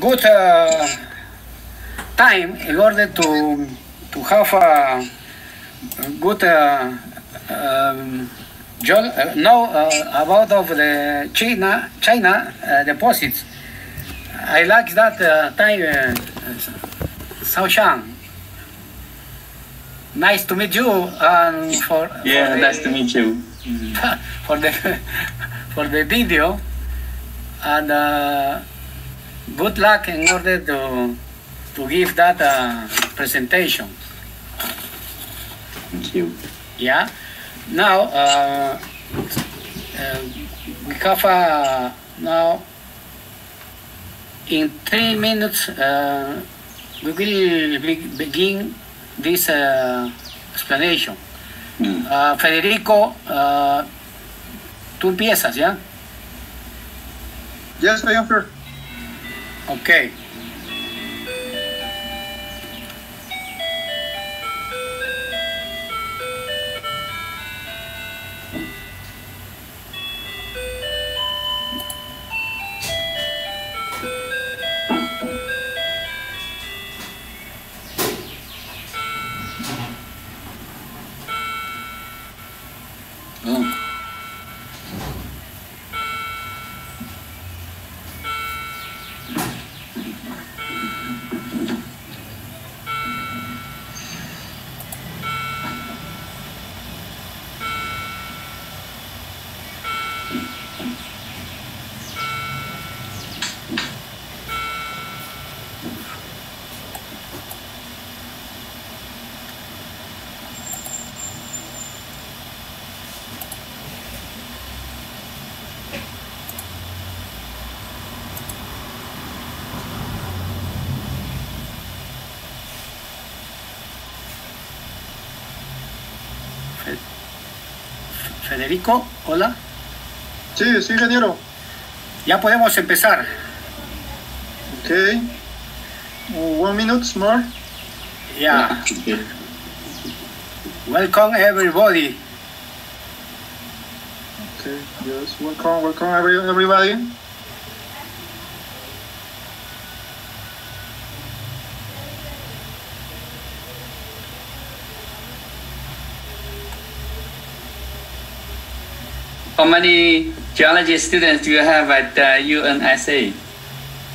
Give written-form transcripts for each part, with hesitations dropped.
good time in order to have a good know about of the China deposits. I like that time, ZHAOSHAN. Nice to meet you. Nice to meet you. for the video, and good luck in order to give that presentation. Thank you. Yeah. Now we have now in 3 minutes we will begin this explanation. Federico, tú empiezas, ¿ya? Yes, I am here. Okay. Federico, hola. Sí, sí, ingeniero. Ya podemos empezar. Okay. 1 minute more. Yeah. Welcome everybody. Okay, yes, welcome everybody. How many geology students do you have at UNSA?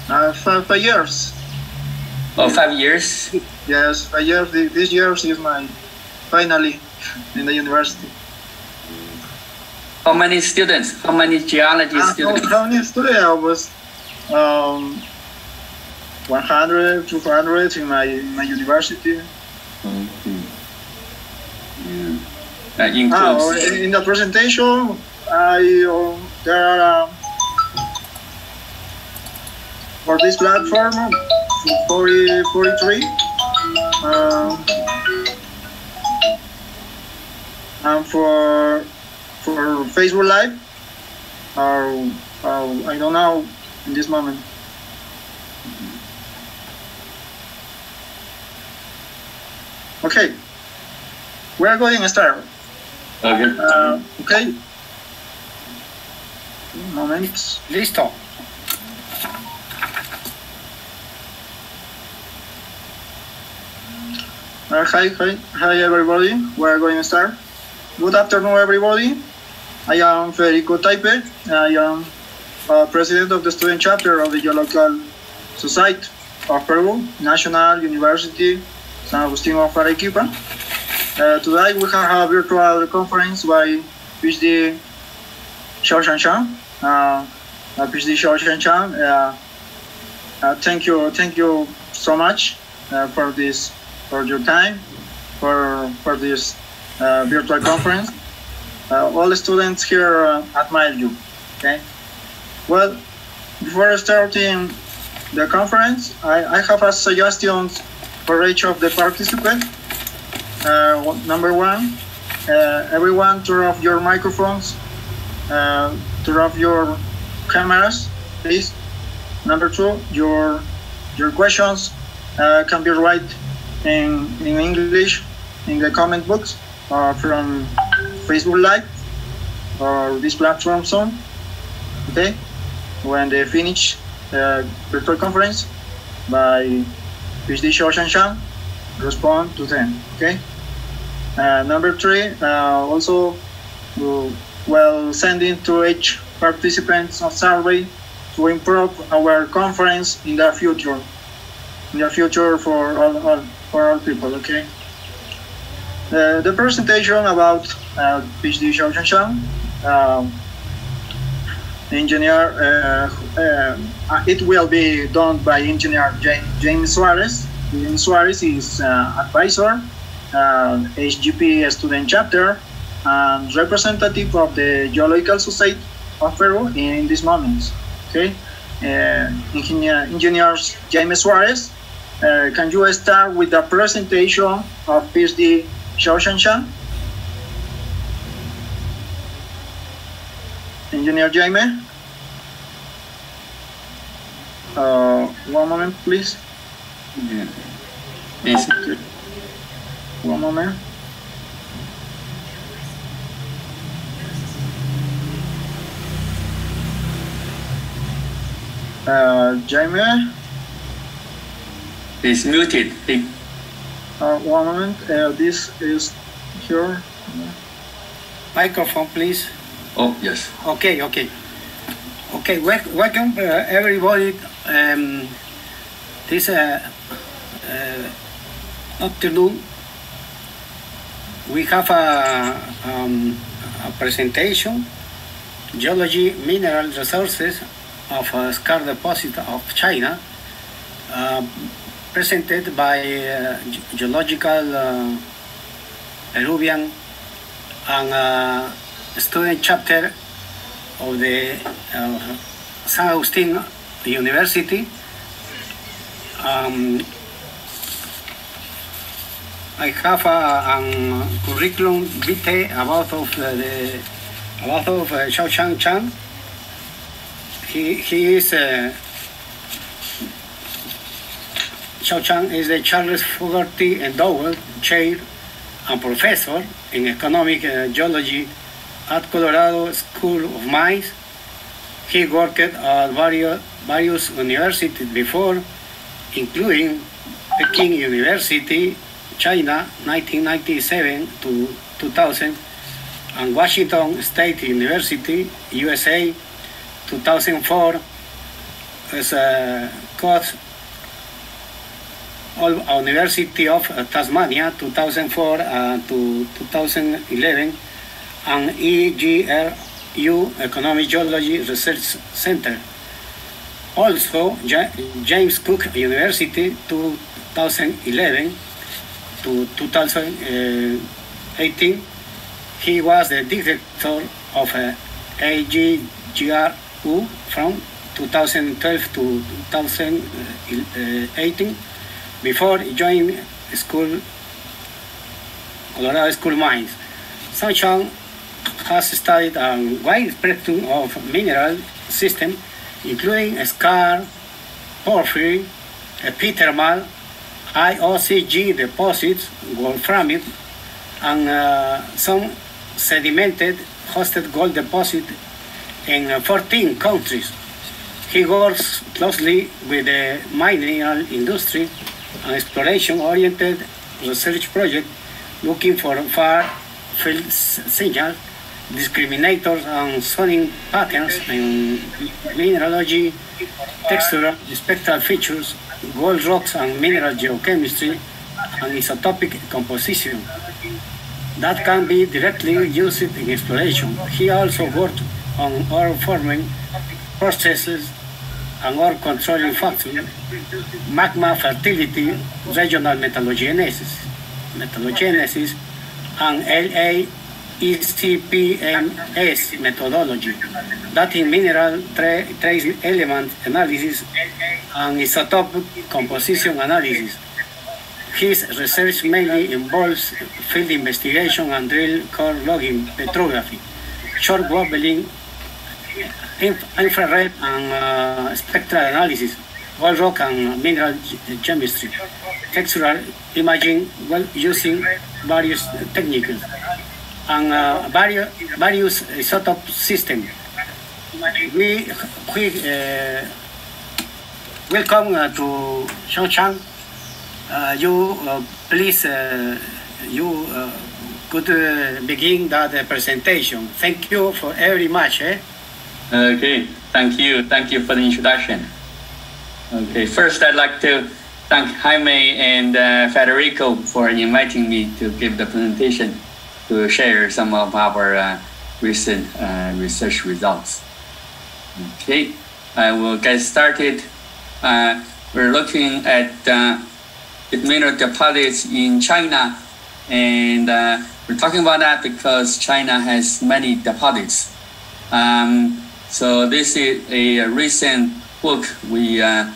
5 years. Oh, 5 years? Yes, 5 years. This year is my finally in the university. How many students? How many geology students? How many students? I was 100, 200 in my university. Okay. Yeah. That includes... in the presentation, there are for this platform 43, and for Facebook Live, I don't know in this moment. Okay, we're going to start. Okay. Okay. Un moment. Listo. Hi everybody. We're going to start. Good afternoon, everybody. I am Federico Taipe. I am president of the student chapter of the Geological Society of Peru, National University San Agustin of Arequipa. Today we have a virtual conference by PhD ZHAOSHAN. PhD ZHAOSHAN. Thank you so much for your time for this virtual conference. All the students here admire you. Okay. Well, before starting the conference, I have a suggestion for each of the participants. Number 1, everyone turn off your microphones, turn off your cameras, please. Number 2, your questions can be write in English in the comment box from Facebook Live or this platform soon. Okay, when they finish virtual conference by PhD ZHAOSHAN respond to them. Okay. Number 3, also well, sending to each participants a survey to improve our conference in the future. In the future for all people. Okay. The presentation about PhD ZHAOSHAN. Engineer, it will be done by engineer James Suarez. James Suarez is advisor, HGP student chapter, and representative of the Geological Society of Peru in these moments. Okay, engineer James Suarez, can you start with the presentation of PhD ZHAOSHAN? Engineer Jaime. One moment, please. Yeah. Yes. One moment. Jaime. It's muted. One moment. This is here. Microphone, please. Oh, yes. Okay. Welcome everybody. This afternoon we have a presentation, geology, mineral resources of Skarn deposit of China, presented by geological Peruvian and student chapter of the San Agustin University. I have a curriculum vitae about ZHAOSHAN CHANG. He is ZHAOSHAN is the Charles Fogarty Endowed Chair and Professor in Economic Geology at Colorado School of Mines. He worked at various universities before, including Peking University, China, 1997 to 2000, and Washington State University, USA, 2004, as a coach University of Tasmania, 2004 to 2011, and EGRU Economic Geology Research Center. Also, James Cook University, 2011 to 2018. He was the director of AGGRU from 2012 to 2018 before joining Colorado School Mines. ZHAOSHAN has studied a wide spectrum of mineral systems, including skarn, porphyry, epithermal, IOCG deposits, wolframite, and some sedimented hosted gold deposits in 14 countries. He works closely with the mineral industry and exploration-oriented research project looking for far-field signals, discriminators, and zoning patterns in mineralogy, texture, spectral features, gold rocks, and mineral geochemistry and isotopic composition that can be directly used in exploration. He also worked on ore forming processes and ore controlling factors, magma fertility, regional metallogenesis, and LAECPMS methodology, that in mineral trace element analysis and isotope composition analysis. His research mainly involves field investigation and drill core logging, petrography, short wobbling, infrared and spectral analysis, gold rock and mineral chemistry, textural imaging while using various techniques, and various isotope systems. welcome to CHANG. You please you could begin that presentation. Thank you for very much. Okay, thank you for the introduction. Okay, first I'd like to thank Jaime and Federico for inviting me to give the presentation to share some of our recent research results. Okay, I will get started. We're looking at mineral deposits in China, and we're talking about that because China has many deposits. So this is a recent book we and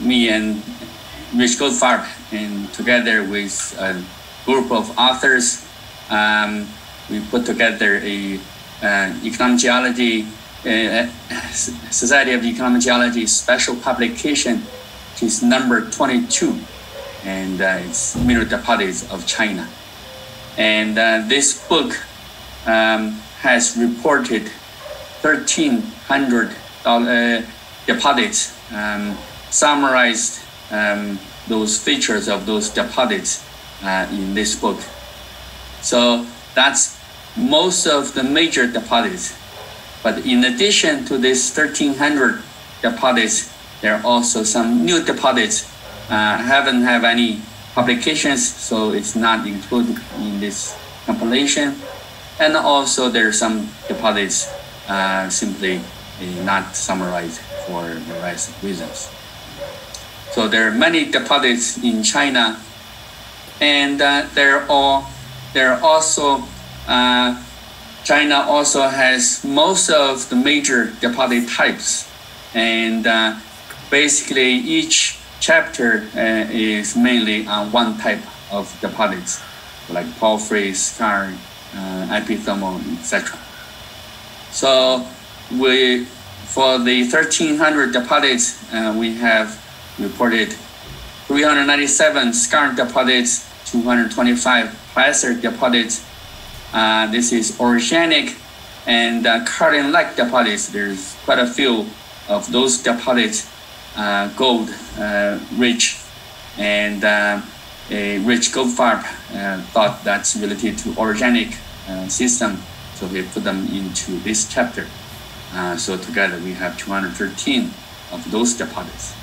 me and Rich Goldfarb, and together with a group of authors, we put together a economic geology, Society of Economic Geology special publication, which is number 22, and it's mineral deposits of China. And this book has reported 1,300 deposits, summarized those features of those deposits in this book. So that's most of the major deposits. But in addition to this 1,300 deposits, there are also some new deposits. Haven't have any publications, so it's not included in this compilation. And also there are some deposits simply not summarized for various reasons. So there are many deposits in China, and China also has most of the major deposit types, and basically each chapter is mainly on one type of deposits, like porphyry, skarn, epithermal, etc. So for the 1,300 deposits, we have reported 397 skarn deposits, 225 placer deposits. This is organic and Carlin-like deposits. There's quite a few of those deposits, gold rich, and Rich Goldfarb thought that's related to organic system, so he put them into this chapter. So together we have 213 of those deposits.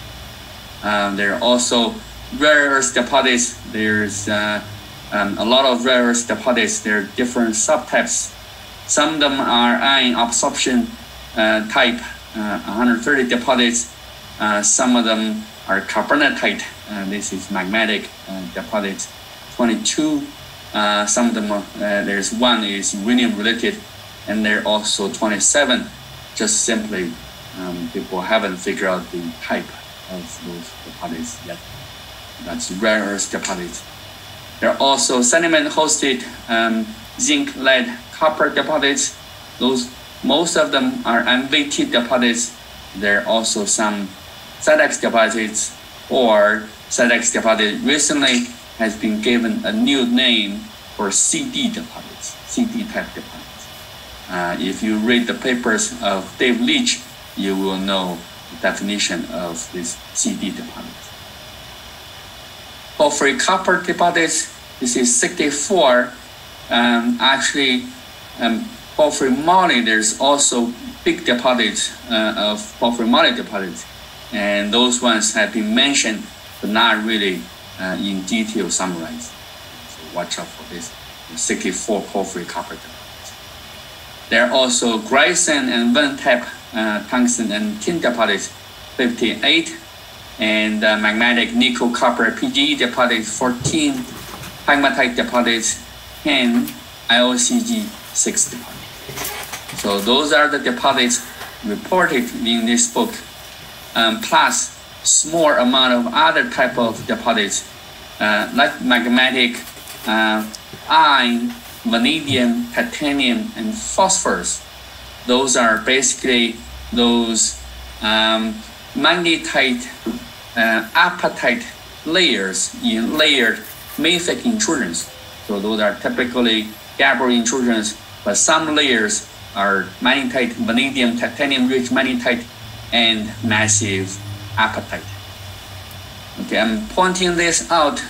There are also rare earth deposits. There's a lot of rare earth deposits. There are different subtypes. Some of them are ion absorption type, 130 deposits. Some of them are carbonatite. This is magmatic deposits, 22. Some of them, there's one is uranium related, and there are also 27. Just simply, people haven't figured out the type of those deposits yet. That's rare earth deposits. There are also sediment-hosted zinc, lead, copper deposits. Most of them are unweighted deposits. There are also some SEDEX deposits, or SEDEX deposit recently has been given a new name for CD deposits, CD type deposits. If you read the papers of Dave Leach, you will know the definition of this CD deposits. Porphyry copper deposits, this is 64. Actually, porphyry moly, there's also big deposits of porphyry moly deposits. And those ones have been mentioned, but not really in detail summarized. So watch out for this, 64 porphyry copper deposits. There are also Grayson and Van-type tungsten and tin deposits, 58, and magmatic nickel copper PGE deposits, 14, pegmatite deposits, 10, IOCG 6 deposits. So those are the deposits reported in this book, plus small amount of other type of deposits, like magmatic iron, vanadium, titanium, and phosphorus. Those are basically those magnetite, apatite layers in layered mafic intrusions. So those are typically gabbro intrusions, but some layers are magnetite, vanadium, titanium-rich magnetite, and massive appetite. Okay, I'm pointing this out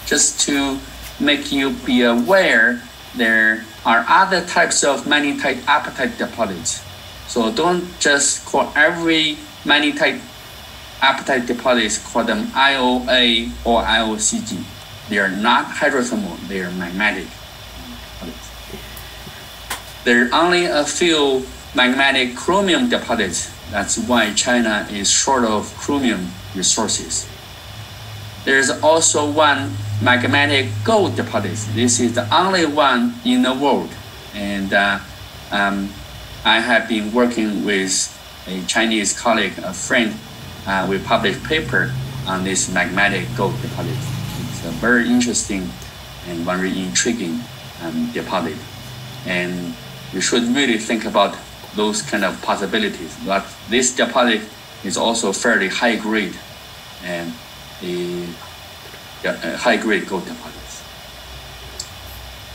just to make you be aware there are other types of magnetite apatite deposits. So don't just call every magnetite apatite deposits, call them IOA or IOCG. They are not hydrothermal, they are magmatic deposits. There are only a few magmatic chromium deposits. That's why China is short of chromium resources. There's also one magmatic gold deposit. This is the only one in the world. And I have been working with a Chinese colleague, a friend. We published a paper on this magmatic gold deposit. It's a very interesting and very intriguing deposit. And you should really think about those kind of possibilities. But this deposit is also fairly high grade and high grade gold deposits.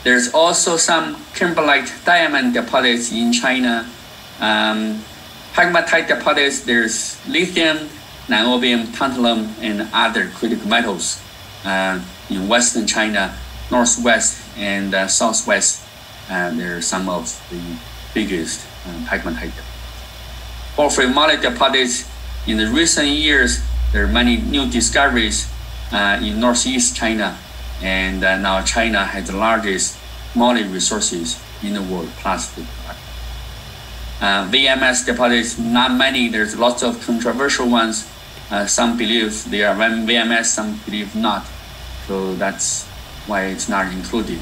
There's also some kimberlite diamond deposits in China. Pegmatite deposits, there's lithium, niobium, tantalum, and other critical metals in Western China, Northwest, and Southwest. There are some of the biggest pegmatite deposits. Porphyry moly deposits, in the recent years, there are many new discoveries in Northeast China, and now China has the largest moly resources in the world, plus the VMS deposits, not many. There's lots of controversial ones. Some believe they are VMS, some believe not. So that's why it's not included.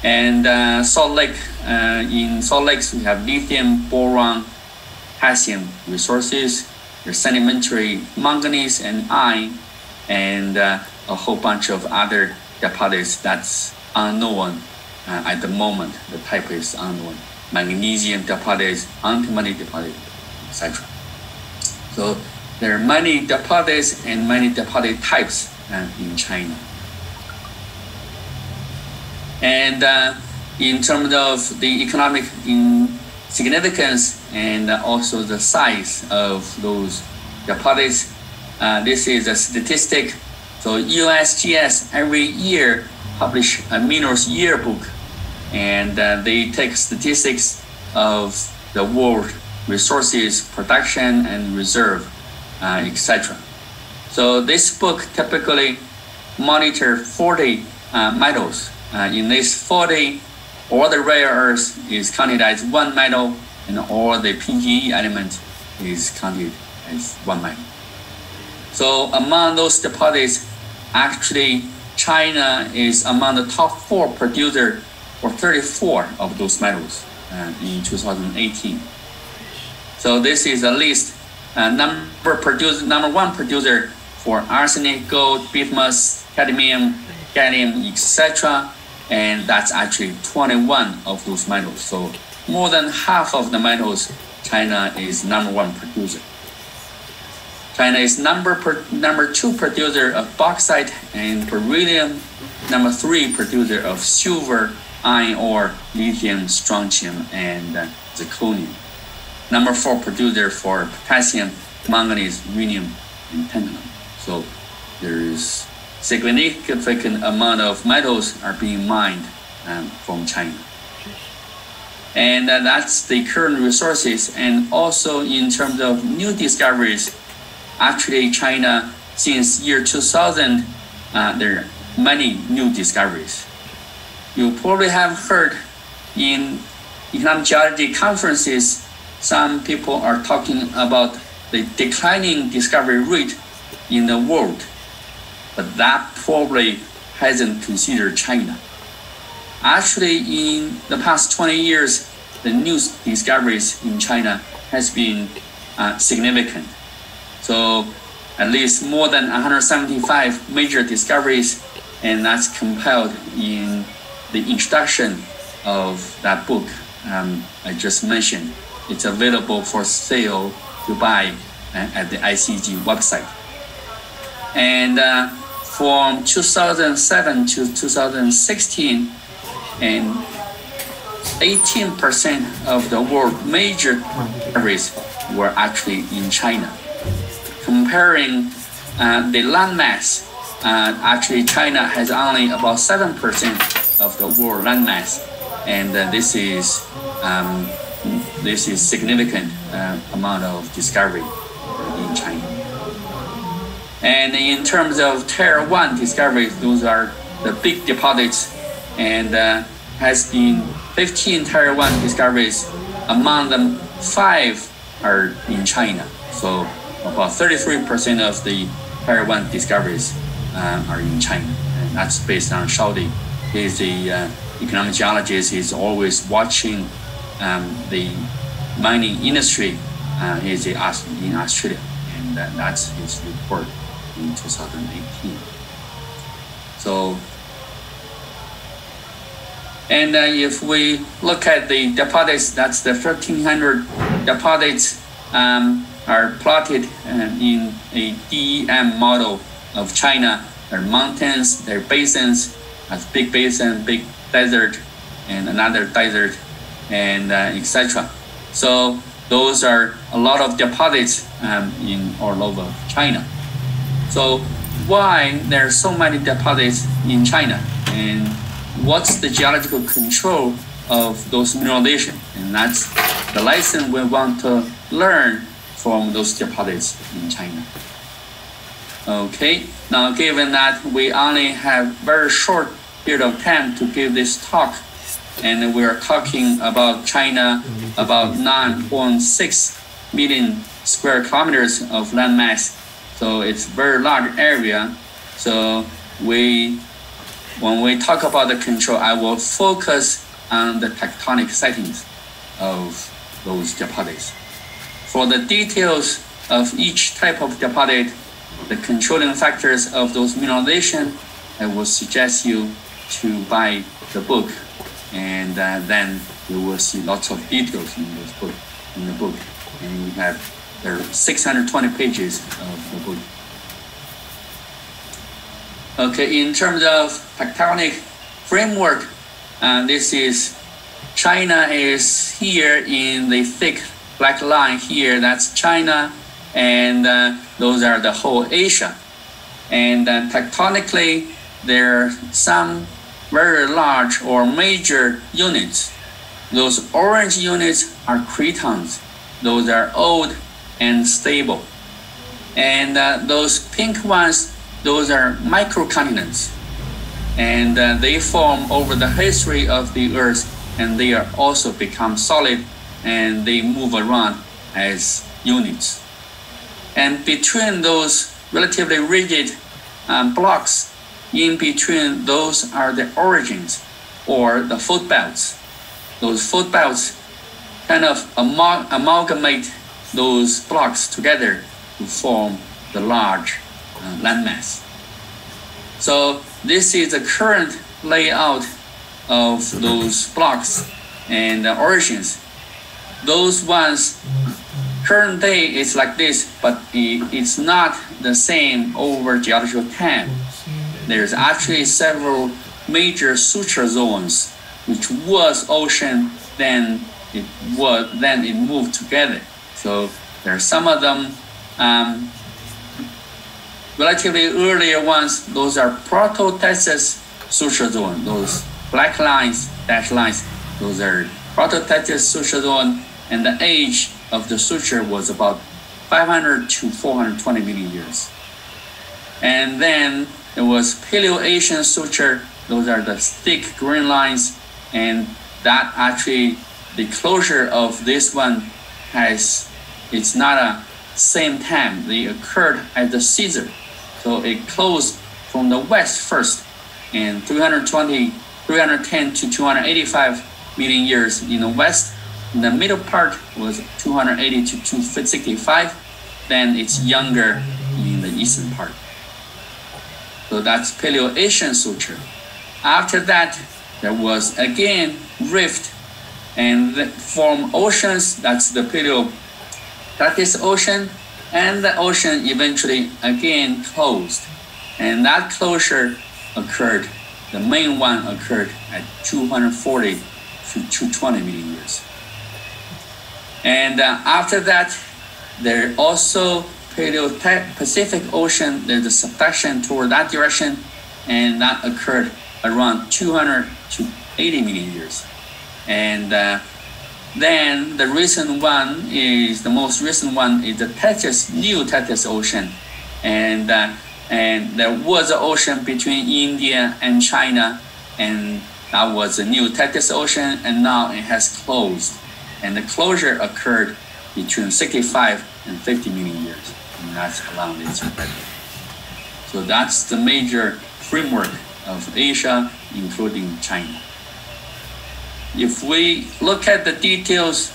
And Salt Lake, in Salt Lakes, we have lithium, boron, potassium resources. There's sedimentary manganese and iron, and a whole bunch of other deposits that's unknown at the moment. The type is unknown. Magnesium deposits, antimony deposits, etc. So there are many deposits and many deposit types in China. And in terms of the economic significance and also the size of those deposits, this is a statistic. So USGS every year publish a minerals yearbook, and they take statistics of the world resources, production, and reserve, etc. So this book typically monitor 40 metals. In these 40, all the rare earths is counted as one metal, and all the PGE element is counted as one metal. So among those deposits, actually China is among the top 4 producer for 34 of those metals in 2018. So this is at least number 1 producer for arsenic, gold, bismuth, cadmium, gallium, etc. And that's actually 21 of those metals. So more than half of the metals, China is number 1 producer. China is number 2 producer of bauxite and beryllium, number 3 producer of silver, iron ore, lithium, strontium, and zirconium. Number 4 producer for potassium, manganese, rhenium, and tantalum. So there is significant amount of metals are being mined from China. And that's the current resources. And also in terms of new discoveries, actually China, since year 2000, there are many new discoveries. You probably have heard in economic geology conferences, some people are talking about the declining discovery rate in the world, but that probably hasn't considered China. Actually, in the past 20 years, the new discoveries in China has been significant. So at least more than 175 major discoveries, and that's compiled in the introduction of that book I just mentioned. It's available for sale to buy at the ICG website. And from 2007 to 2016, and 18% of the world's major discoveries were actually in China, comparing the land mass, actually China has only about 7% of the world land mass, and this is significant amount of discovery in China. And in terms of Tier 1 discoveries, those are the big deposits, and has been 15 Tier 1 discoveries. Among them, 5 are in China. So about 33% of the Tier 1 discoveries are in China. And that's based on Shaodi. He's the economic geologist. He's always watching the mining industry. He's in Australia, and that's his report in 2018. So, and if we look at the deposits, that's the 1,300 deposits are plotted in a DEM model of China. There are mountains, there are basins, as big basin, big desert, and another desert, and etc. So those are a lot of deposits in all over China. So why there are so many deposits in China, and what's the geological control of those mineralization? And that's the lesson we want to learn from those deposits in China. Okay, now given that we only have very short period of time to give this talk, and we are talking about China, about 9.6 million square kilometers of land mass. So it's a very large area. So when we talk about the control, I will focus on the tectonic settings of those deposits. For the details of each type of deposit, the controlling factors of those mineralization, I will suggest you to buy the book, and then you will see lots of details in the book. And there are 620 pages of the book. Okay, in terms of tectonic framework, this is China is here in the thick black line here. That's China, and those are the whole Asia. And tectonically, there are some very large or major units. Those orange units are cretons. Those are old and stable. And those pink ones, those are microcontinents. And they form over the history of the Earth, and they are also become solid, and they move around as units. And between those relatively rigid blocks, in between those are the origins or the fault belts. Those fault belts kind of amalgamate those blocks together to form the large landmass. So this is the current layout of those blocks and the origins. Those ones, current day is like this, but it's not the same over geological time. There's actually several major suture zones, which was ocean, then it moved together. So there are some of them relatively earlier ones. Those are Proto-Texas suture zone. Those black lines, dashed lines, those are Proto-Texas suture zone, and the age of the suture was about 500 to 420 million years. And then there was Paleo-Asian suture. Those are the thick green lines, and that actually, the closure of this one it's not a same time. They occurred at the Caesar. So it closed from the west first, and 310 to 285 million years in the west. In the middle part was 280 to 265. Then it's younger in the eastern part. So that's Paleo-Asian suture. After that, there was again rift and formed oceans. That's the Paleo-Texas Ocean, and the ocean eventually again closed. And that closure occurred, the main one occurred at 240 to 220 million years. And after that, there also Pacific Ocean, there's a subduction toward that direction, and that occurred around 200 to 80 million years. And then the most recent one is the new Tethys Ocean, and there was an ocean between India and China, and that was a new Tethys Ocean, and now it has closed, and the closure occurred between 65 and 50 million years, and that's around its spread. So that's the major framework of Asia, including China. If we look at the details,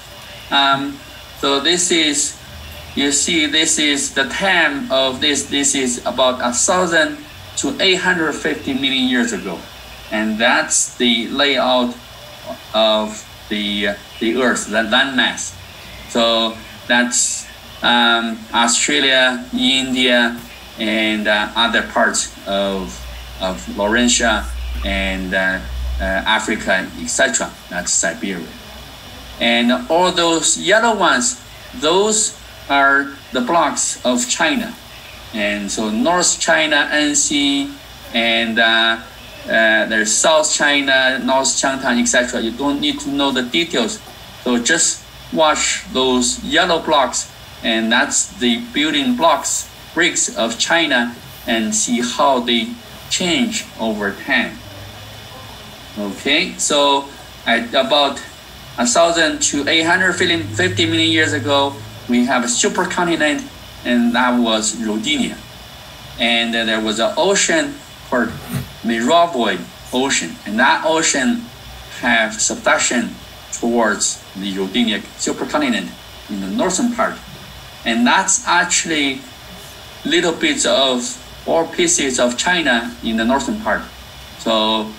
so this is, you see, this is the time of this. This is about 1,000 to 850 million years ago, and that's the layout of the Earth, the landmass. So that's Australia, India, and other parts of Laurentia and Africa, etc. That's Siberia. And all those yellow ones, those are the blocks of China. And so North China, NC, and there's South China, North Changtang, etc. You don't need to know the details. So just watch those yellow blocks, and that's the building blocks, bricks of China, and see how they change over time. Okay, so at about 1,000 to 850 million years ago, we have a supercontinent, and that was Rodinia. And there was an ocean called Miravoid Ocean, and that ocean have subduction towards the Rodinia supercontinent in the northern part. And that's actually little bits of or pieces of China in the northern part. So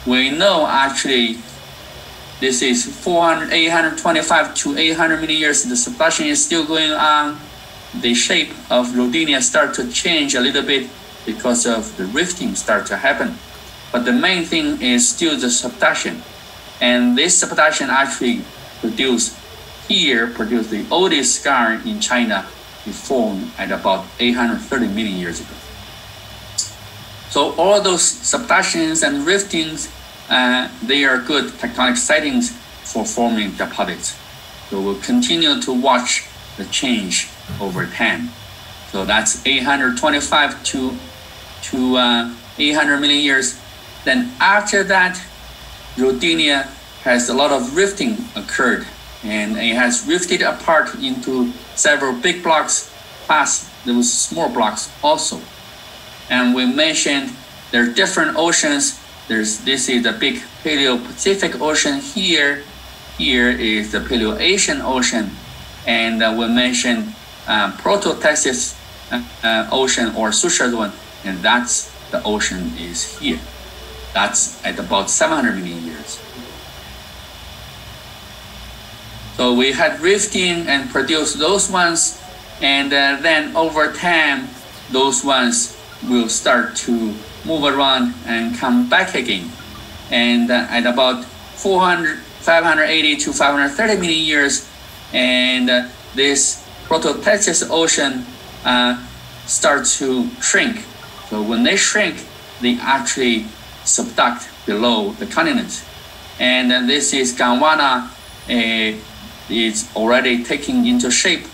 we know actually this is 825 to 800 million years. The subduction is still going on. The shape of Rodinia start to change a little bit because of the rifting start to happen. But the main thing is still the subduction. And this subduction actually produced the oldest skarn in China. It formed at about 830 million years ago. So all those subductions and riftings, they are good tectonic sightings for forming deposits. So we'll continue to watch the change over time. So that's 825 to 800 million years. Then after that, Rodinia has a lot of rifting occurred, and it has rifted apart into several big blocks, plus those small blocks also. And we mentioned there are different oceans. This is the big Paleo-Pacific Ocean here. Here is the Paleo-Asian Ocean. And we mentioned Proto-Texas Ocean or Sushazuan, and that's the ocean is here. That's at about 700 million years. So we had rifting and produced those ones, and then over time, those ones will start to move around and come back again. And at about 580 to 530 million years, and this Proto-Texas Ocean starts to shrink. So when they shrink, they actually subduct below the continent. And this is Gondwana. It's already taking into shape,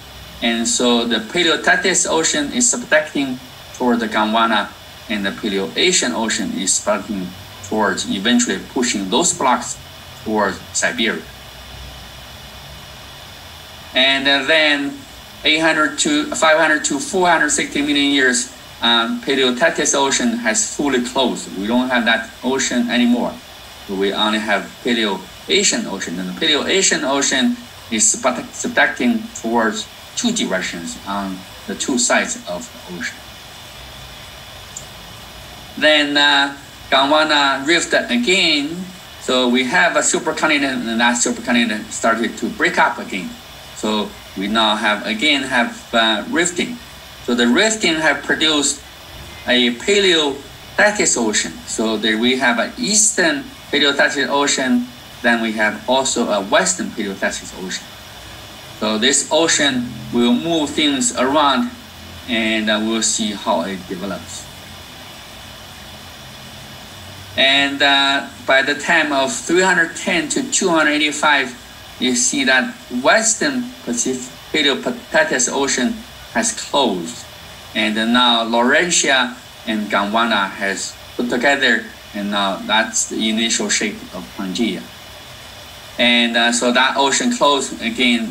and so the Paleo-Tethys Ocean is subducting toward the Gondwana, and the Paleo-Asian Ocean is subducting towards eventually pushing those blocks towards Siberia. And then 500 to 460 million years, Paleo-Tethys Ocean has fully closed. We don't have that ocean anymore. We only have Paleo-Asian Ocean, and the Paleo-Asian Ocean is subducting towards two directions on the two sides of the ocean. Then Gondwana rift again. So we have a supercontinent, and that supercontinent started to break up again. So we now have rifting. So the rifting have produced a Paleo-Tethys Ocean. So there we have an eastern Paleo-Tethys Ocean. Then we have also a western Paleo-Tethys Ocean. So this ocean will move things around and we'll see how it develops. And by the time of 310 to 285, you see that Western Paleoclitic Ocean has closed, and now Laurentia and Gondwana has put together, and now that's the initial shape of Pangaea. And so that ocean closed again.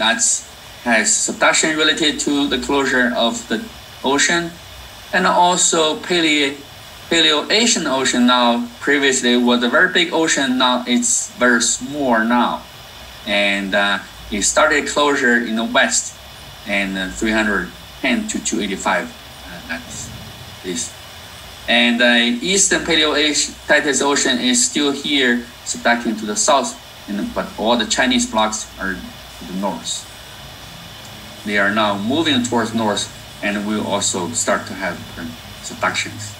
Has subduction related to the closure of the ocean, and also Paleo-Asian Ocean now previously was a very big ocean. Now it's very small now, and it started closure in the west, and 310 to 285. That's this. And Eastern Paleo-Titus Ocean is still here, subducting to the south, but all the Chinese blocks are to the north. They are now moving towards north, and will also start to have subductions.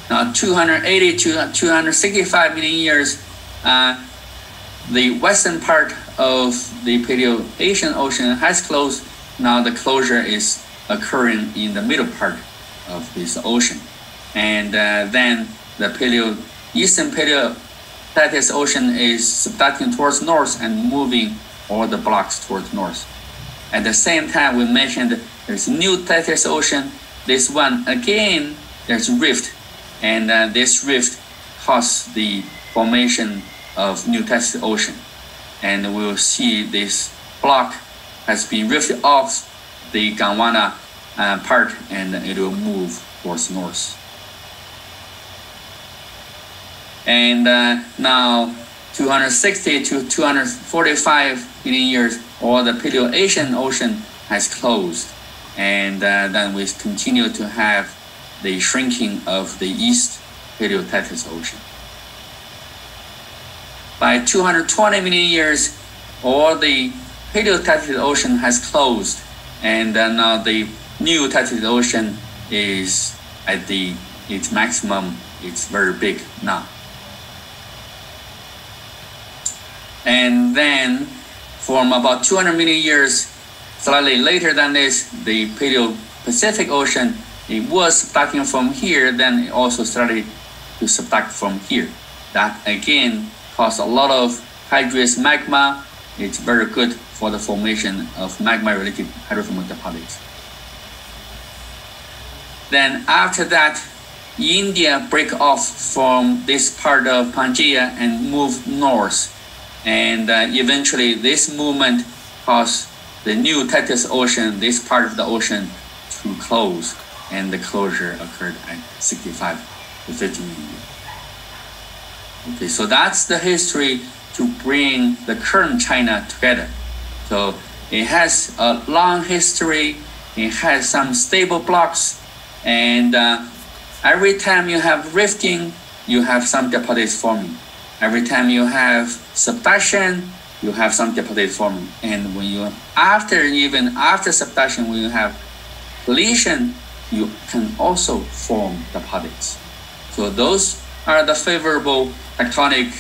Now, 280 to 265 million years, the western part of the Paleo-Asian Ocean has closed. Now the closure is occurring in the middle part of this ocean. And then the Eastern Paleoclitic Ocean is subducting towards north and moving all the blocks towards north. At the same time, we mentioned there's New Tethys Ocean. This one, again, there's a rift. And this rift caused the formation of New Tethys Ocean. And we'll see this block has been rifted off the Gondwana part, and it will move towards north. And now 260 to 245 million years, all the Paleo-Asian Ocean has closed. And then we continue to have the shrinking of the East Paleotethys Ocean. By 220 million years, all the Paleotethys Ocean has closed, and now the New Tethys Ocean is at its maximum. It's very big now. And then from about 200 million years, slightly later than this, the Paleo-Pacific Ocean, it was subducting from here, then it also started to subduct from here. That again caused a lot of hydrous magma. It's very good for the formation of magma-related hydrothermal deposits. Then after that, India break off from this part of Pangaea and move north. And eventually this movement caused the New Tethys Ocean, this part of the ocean, to close. And the closure occurred at 65 to 50 million years. Okay, so that's the history to bring the current China together. So it has a long history, it has some stable blocks, and every time you have rifting, you have some deposits forming. Every time you have subduction, you have some deposits forming. And when you, even after subduction, when you have collision, you can also form deposits. So those are the favorable tectonic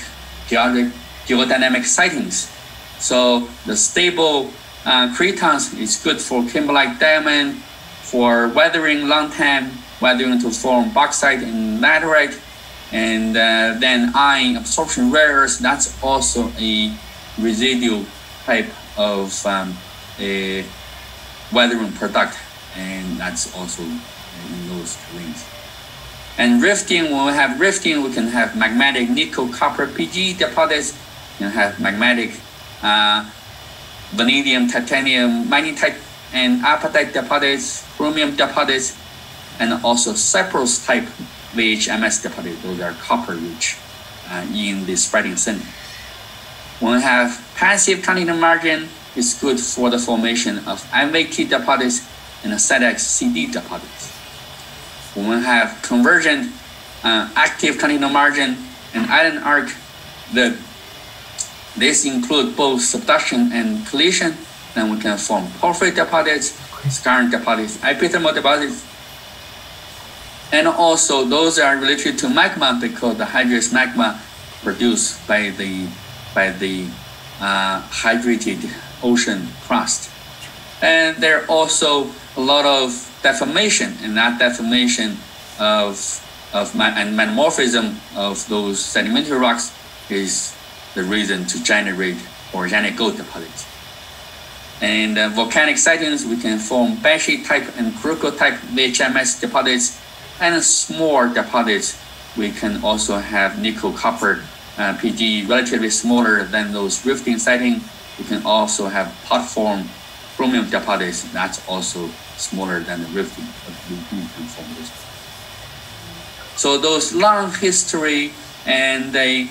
geodynamic sightings. So the stable cretons is good for kimberlite diamond, for weathering long time, weathering to form bauxite and laterite, and then iron absorption rare earths. That's also a residual type of a weathering product, and that's also in those terrains. And rifting, when we have rifting, we can have magmatic nickel copper PG deposits, we can have magmatic vanadium, titanium, magnetite, and apatite deposits, chromium deposits, and also Cyprus type VHMS deposits. Those are copper rich in the spreading center. When we have passive continental margin, it's good for the formation of MVT deposits and SEDEX CD deposits. When we have convergent active continental margin and island arc, this include both subduction and collision. Then we can form porphyry deposits, Skarn deposits, epithermal deposits, and also those are related to magma because the hydrous magma produced by the hydrated ocean crust. And they're also a lot of deformation, and that deformation and metamorphism of those sedimentary rocks is the reason to generate organic gold deposits. And volcanic sightings, we can form bashy type and critical type VHMS deposits, and small deposits. We can also have nickel copper PG relatively smaller than those rifting sighting. We can also have pot form chromium deposits that's also smaller than the rifting, but we do can form those. So those long history and the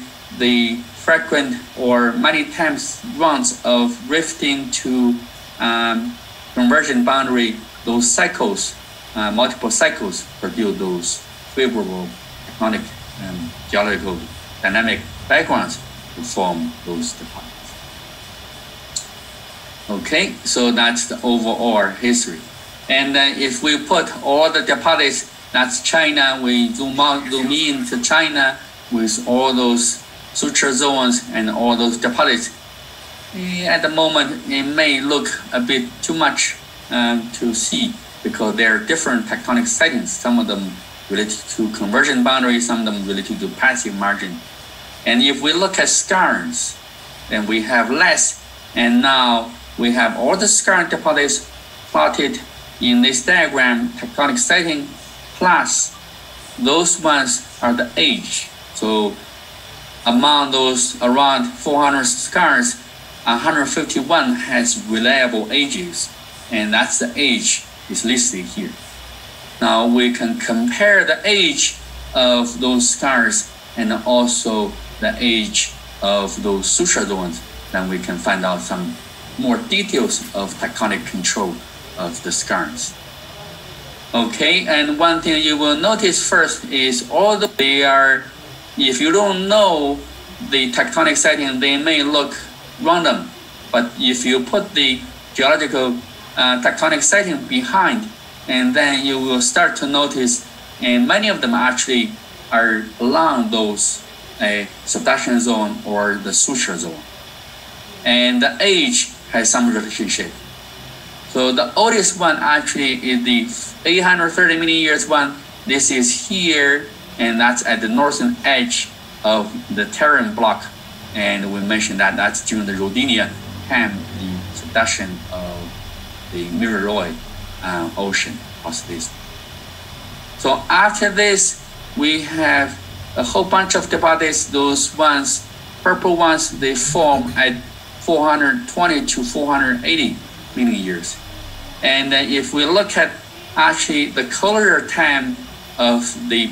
frequent or many times runs of rifting to conversion boundary, those cycles, multiple cycles produce those favorable tectonic and geological dynamic backgrounds to form those deposits. Okay, so that's the overall history. And then if we put all the deposits, that's China, we zoom in to China with all those suture zones and all those deposits. At the moment, it may look a bit too much to see because there are different tectonic settings. Some of them related to conversion boundary, some of them related to passive margin. And if we look at skarns, then we have less. And now we have all the skarn deposits plotted in this diagram, tectonic setting, plus those ones are the age. So among those around 400 skarns, 151 has reliable ages, and that's the age is listed here. Now we can compare the age of those skarns and also the age of those suture zones. Then we can find out some more details of tectonic control of the skarns. Okay, and one thing you will notice first is although they are, if you don't know the tectonic setting, they may look random. But if you put the geological tectonic setting behind, and then you will start to notice, and many of them actually are along those subduction zone or the suture zone. And the age has some relationship. So the oldest one actually is the 830 million years one. This is here, and that's at the northern edge of the Terran block. And we mentioned that that's during the Rodinia time, the subduction of the Mirroroid ocean was this. So after this, we have a whole bunch of deposits. Those ones, purple ones, they form at 420 to 480 million years. And if we look at actually the closure time of the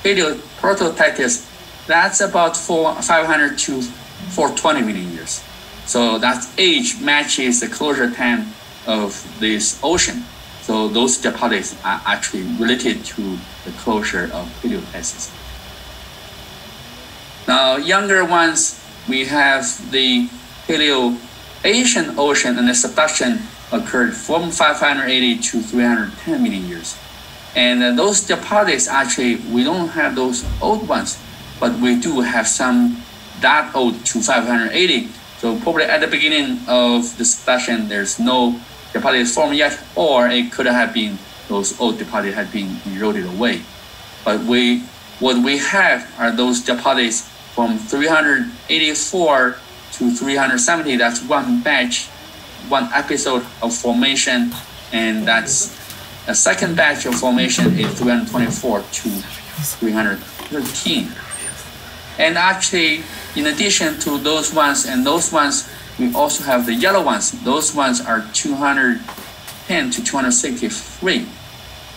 Paleoproto-Tethys, that's about 500 to 420 million years. So that age matches the closure time of this ocean. So those deposits are actually related to the closure of Paleotethys. Now, younger ones, we have the Paleo-Asian ocean, and the subduction occurred from 580 to 310 million years. And those deposits, actually, we don't have those old ones, but we do have some that old to 580. So probably at the beginning of the subduction, there's no deposits formed yet, or it could have been those old deposits had been eroded away. But what we have are those deposits from 384 to 370. That's one batch, one episode of formation, and that's a second batch of formation is 324 to 313. And actually, in addition to those ones and those ones, we also have the yellow ones. Those ones are 210 to 263.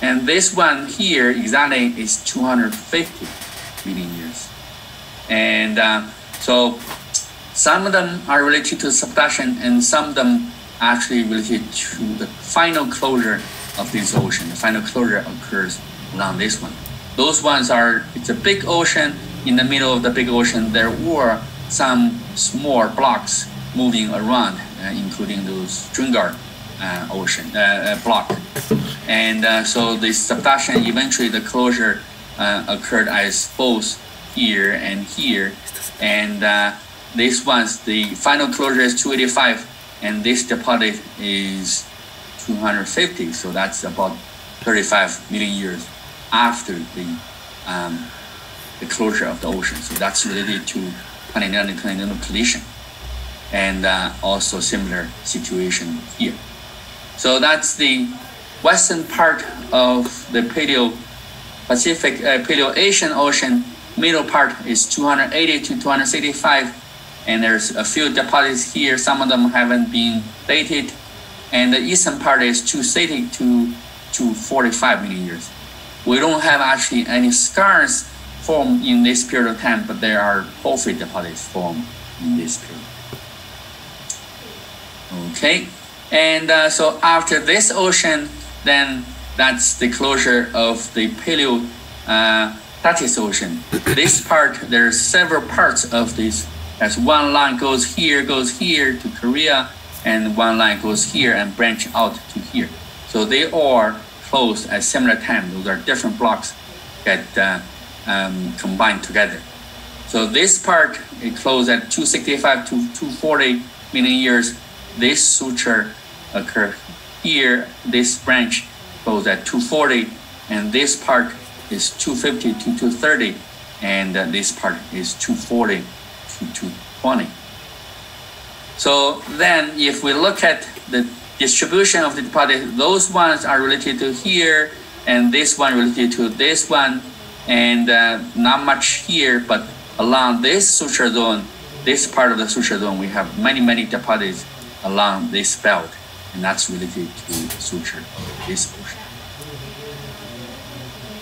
And this one here exactly is 250 million years. And so some of them are related to subduction, and some of them actually related to the final closure of this ocean. The final closure occurs around this one. Those ones are, it's a big ocean. In the middle of the big ocean, there were some small blocks moving around, including those Stringard ocean block. And so the subduction, eventually the closure occurred as both here and here. And these ones, the final closure is 285, and this deposit is 250. So that's about 35 million years after the closure of the ocean. So that's related to continental collision. And also similar situation here. So that's the western part of the Paleo-Pacific, Paleo-Asian Ocean. Middle part is 280 to 265, and there's a few deposits here. Some of them haven't been dated, and the eastern part is 260 to 245 million years. We don't have actually any scars formed in this period of time, but there are porphyry deposits formed in this period. Okay, and so after this ocean, then that's the closure of the Paleo-Tethys Ocean. This part, there are several parts of this. As one line goes here to Korea, and one line goes here and branch out to here. So they are closed at similar time. Those are different blocks that combined together. So this part, it closed at 265 to 240 million years. This suture occurred here. This branch goes at 240, and this part is 250 to 230, and this part is 240 to 220. So then if we look at the distribution of the deposit, those ones are related to here, and this one related to this one, and not much here, but along this suture zone, this part of the suture zone, we have many deposits along this belt, and that's related to the suture of this ocean.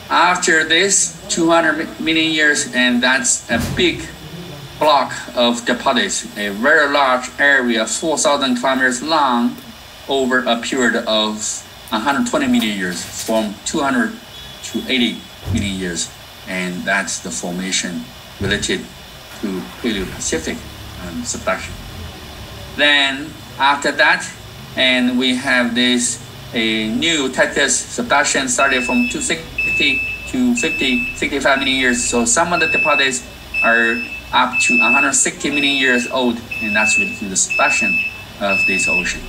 After this 200 million years, and that's a big block of deposits, a very large area, 4,000 kilometers long, over a period of 120 million years, from 200 to 80 million years, and that's the formation related to Paleo-Pacific subduction. Then after that, and we have this a new Tethys subduction started from 260 to 65 million years. So some of the deposits are up to 160 million years old, and that's related to the subduction of this ocean.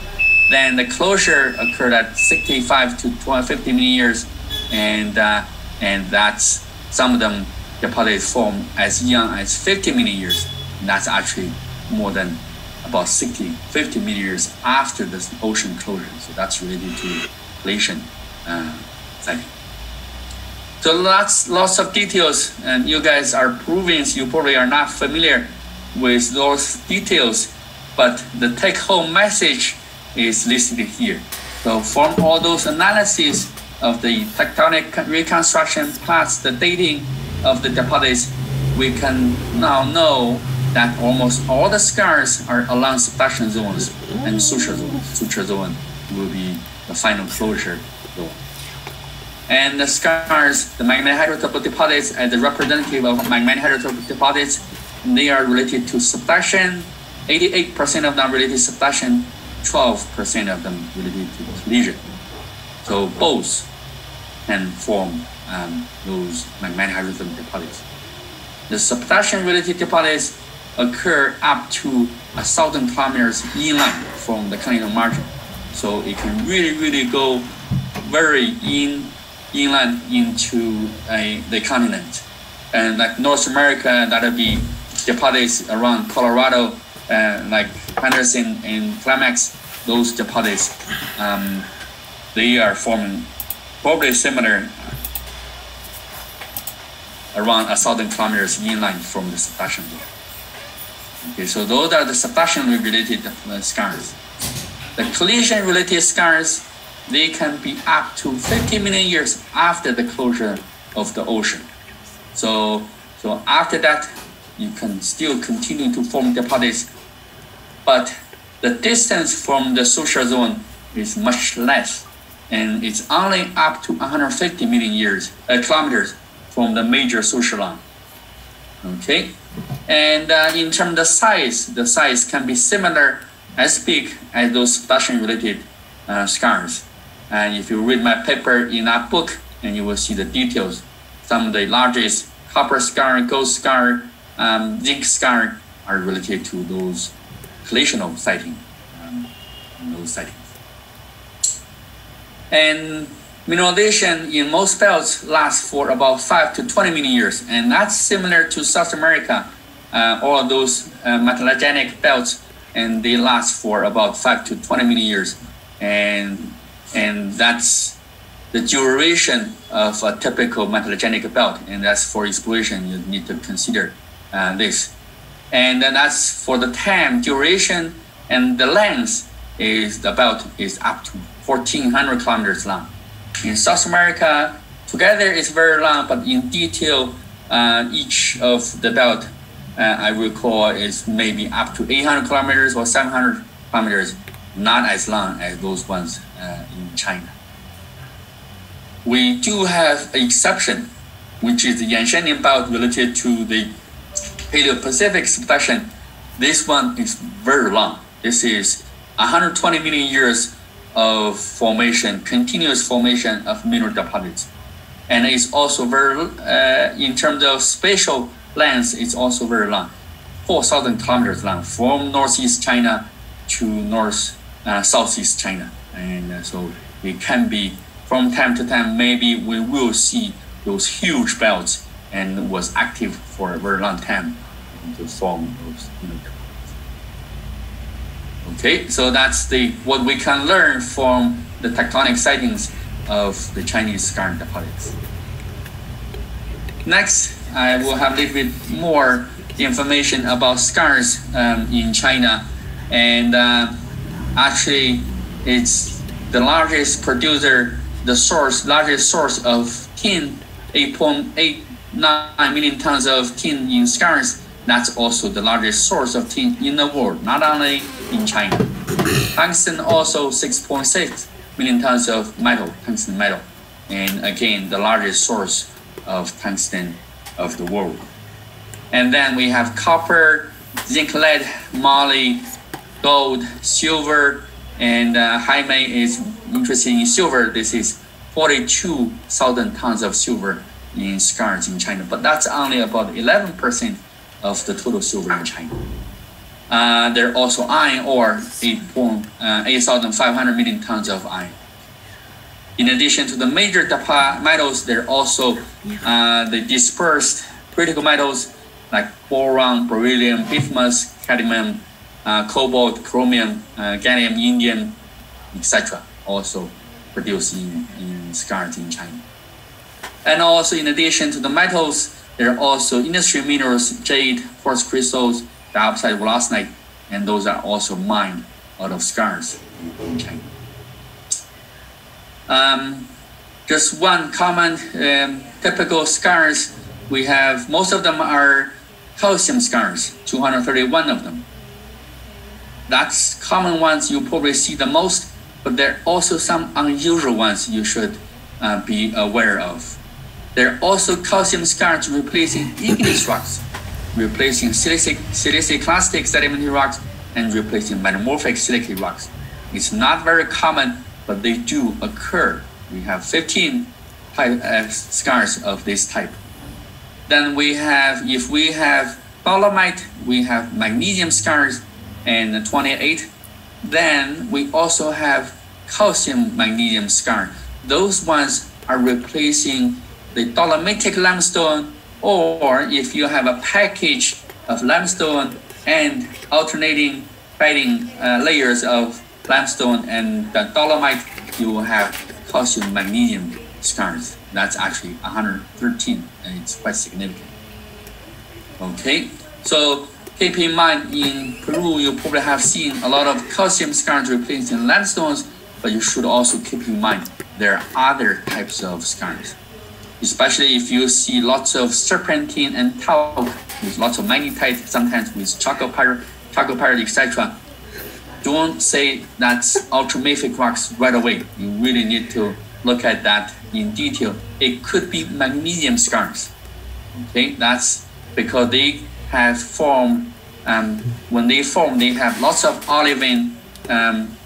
Then the closure occurred at 65 to 250 million years, and that's some of them deposits formed as young as 50 million years. And that's actually more than about 50 million years after the ocean closure. So that's related to glaciation cycle. So lots of details, and you guys are Peruvians, you probably are not familiar with those details, but the take-home message is listed here. So from all those analyses of the tectonic reconstruction plus the dating of the deposits, we can now know that almost all the scars are along subduction zones and suture zones. Suture zone will be the final closure zone. And the scars, the magmatic hydrothermal deposits, as the representative of magmatic hydrothermal deposits, they are related to subduction. 88% of them related to subduction, 12% of them related to collision. So both can form those magmatic hydrothermal deposits. The subduction-related deposits occur up to 1,000 kilometers inland from the continental margin. So it can really go very inland into the continent. And like North America, that'll be deposits around Colorado, like Henderson and Climax. Those deposits, they are forming probably similar around 1,000 kilometers inland from the subduction zone. Okay, so those are the subduction-related scars. The collision-related scars, they can be up to 50 million years after the closure of the ocean. So after that, you can still continue to form deposits, but the distance from the suture zone is much less, and it's only up to 150 million kilometers from the major suture line. Okay, and in terms of the size can be similar, as big as those subduction-related scars. And if you read my paper in that book, and you will see the details. Some of the largest copper scar, gold scar, zinc scar are related to those collisional sighting. And mineralization in most belts lasts for about 5 to 20 million years, and that's similar to South America. All those metallogenic belts, and they last for about 5 to 20 million years, and that's the duration of a typical metallogenic belt, and that's for exploration. You need to consider this, and then that's for the time duration, and the length is the belt is up to 1,400 kilometers long. In South America, together it's very long, but in detail, each of the belt I recall is maybe up to 800 kilometers or 700 kilometers, not as long as those ones in China. We do have an exception, which is the Yanshan belt related to the Paleo-Pacific subduction. This one is very long. This is 120 million years of formation, continuous formation of mineral deposits. And it's also very, in terms of spatial length, it's also very long, 4,000 kilometers long, from northeast China to southeast China. And so it can be, from time to time, maybe we will see those huge belts and was active for a very long time to form those deposits. Okay, so that's what we can learn from the tectonic sightings of the Chinese skarn deposits. Next, I will have a little bit more information about skarns in China, and actually, it's the largest producer, largest source of tin, 8.89 million tons of tin in skarns. That's also the largest source of tin in the world, not only in China. Tungsten also 6.6 million tons of metal, tungsten metal, and again the largest source of tungsten of the world. And then we have copper, zinc, lead, moly, gold, silver, and Jaime is interested in silver. This is 42,000 tons of silver in skarns in China, but that's only about 11% of the total silver in China. There are also iron ore, 8,500 million tons of iron. In addition to the major metals, there are also the dispersed critical metals like boron, beryllium, bismuth, cadmium, cobalt, chromium, gallium, indium, etc. also produced in skarns in China. And also in addition to the metals, there are also industry minerals, jade, quartz crystals, diopside, wollastonite, and those are also mined out of skarns in China. Just one common typical skarns we have, most of them are calcium skarns, 231 of them. That's common ones you probably see the most, but there are also some unusual ones you should be aware of. There are also calcium skarns replacing igneous rocks, replacing siliciclastic sedimentary rocks, and replacing metamorphic silicate rocks. It's not very common, but they do occur. We have 15 skarns of this type. Then we have, if we have dolomite, we have magnesium skarns, and 28. Then we also have calcium magnesium skarn. Those ones are replacing the dolomitic limestone, or if you have a package of limestone and alternating bedding layers of limestone and the dolomite, you will have calcium magnesium skarns. That's actually 113, and it's quite significant. Okay, so keep in mind, in Peru, you probably have seen a lot of calcium skarns replacing limestones, but you should also keep in mind there are other types of skarns. Especially if you see lots of serpentine and talc with lots of magnetite, sometimes with chalcopyrite, etc. Don't say that's ultramafic rocks right away. You really need to look at that in detail. It could be magnesium skarns. Okay, that's because they have formed, when they form, they have lots of olivine,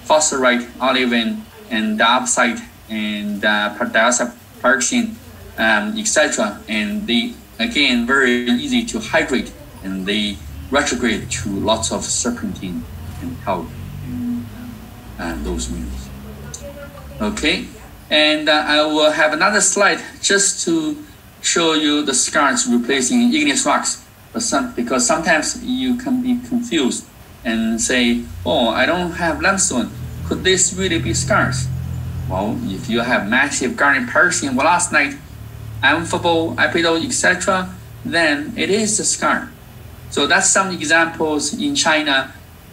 phosphorite, olivine, and diopside, and diopside pyroxene, etc. And they, again, very easy to hydrate, and they retrograde to lots of serpentine and talc and those minerals. Okay, And I will have another slide just to show you the skarns replacing igneous rocks. Because sometimes you can be confused and say, oh, I don't have limestone. Could this really be skarns? Well, if you have massive garnet piercing, wollastonite, amphibole, epidote, etc., then it is a skarn. So that's some examples in China.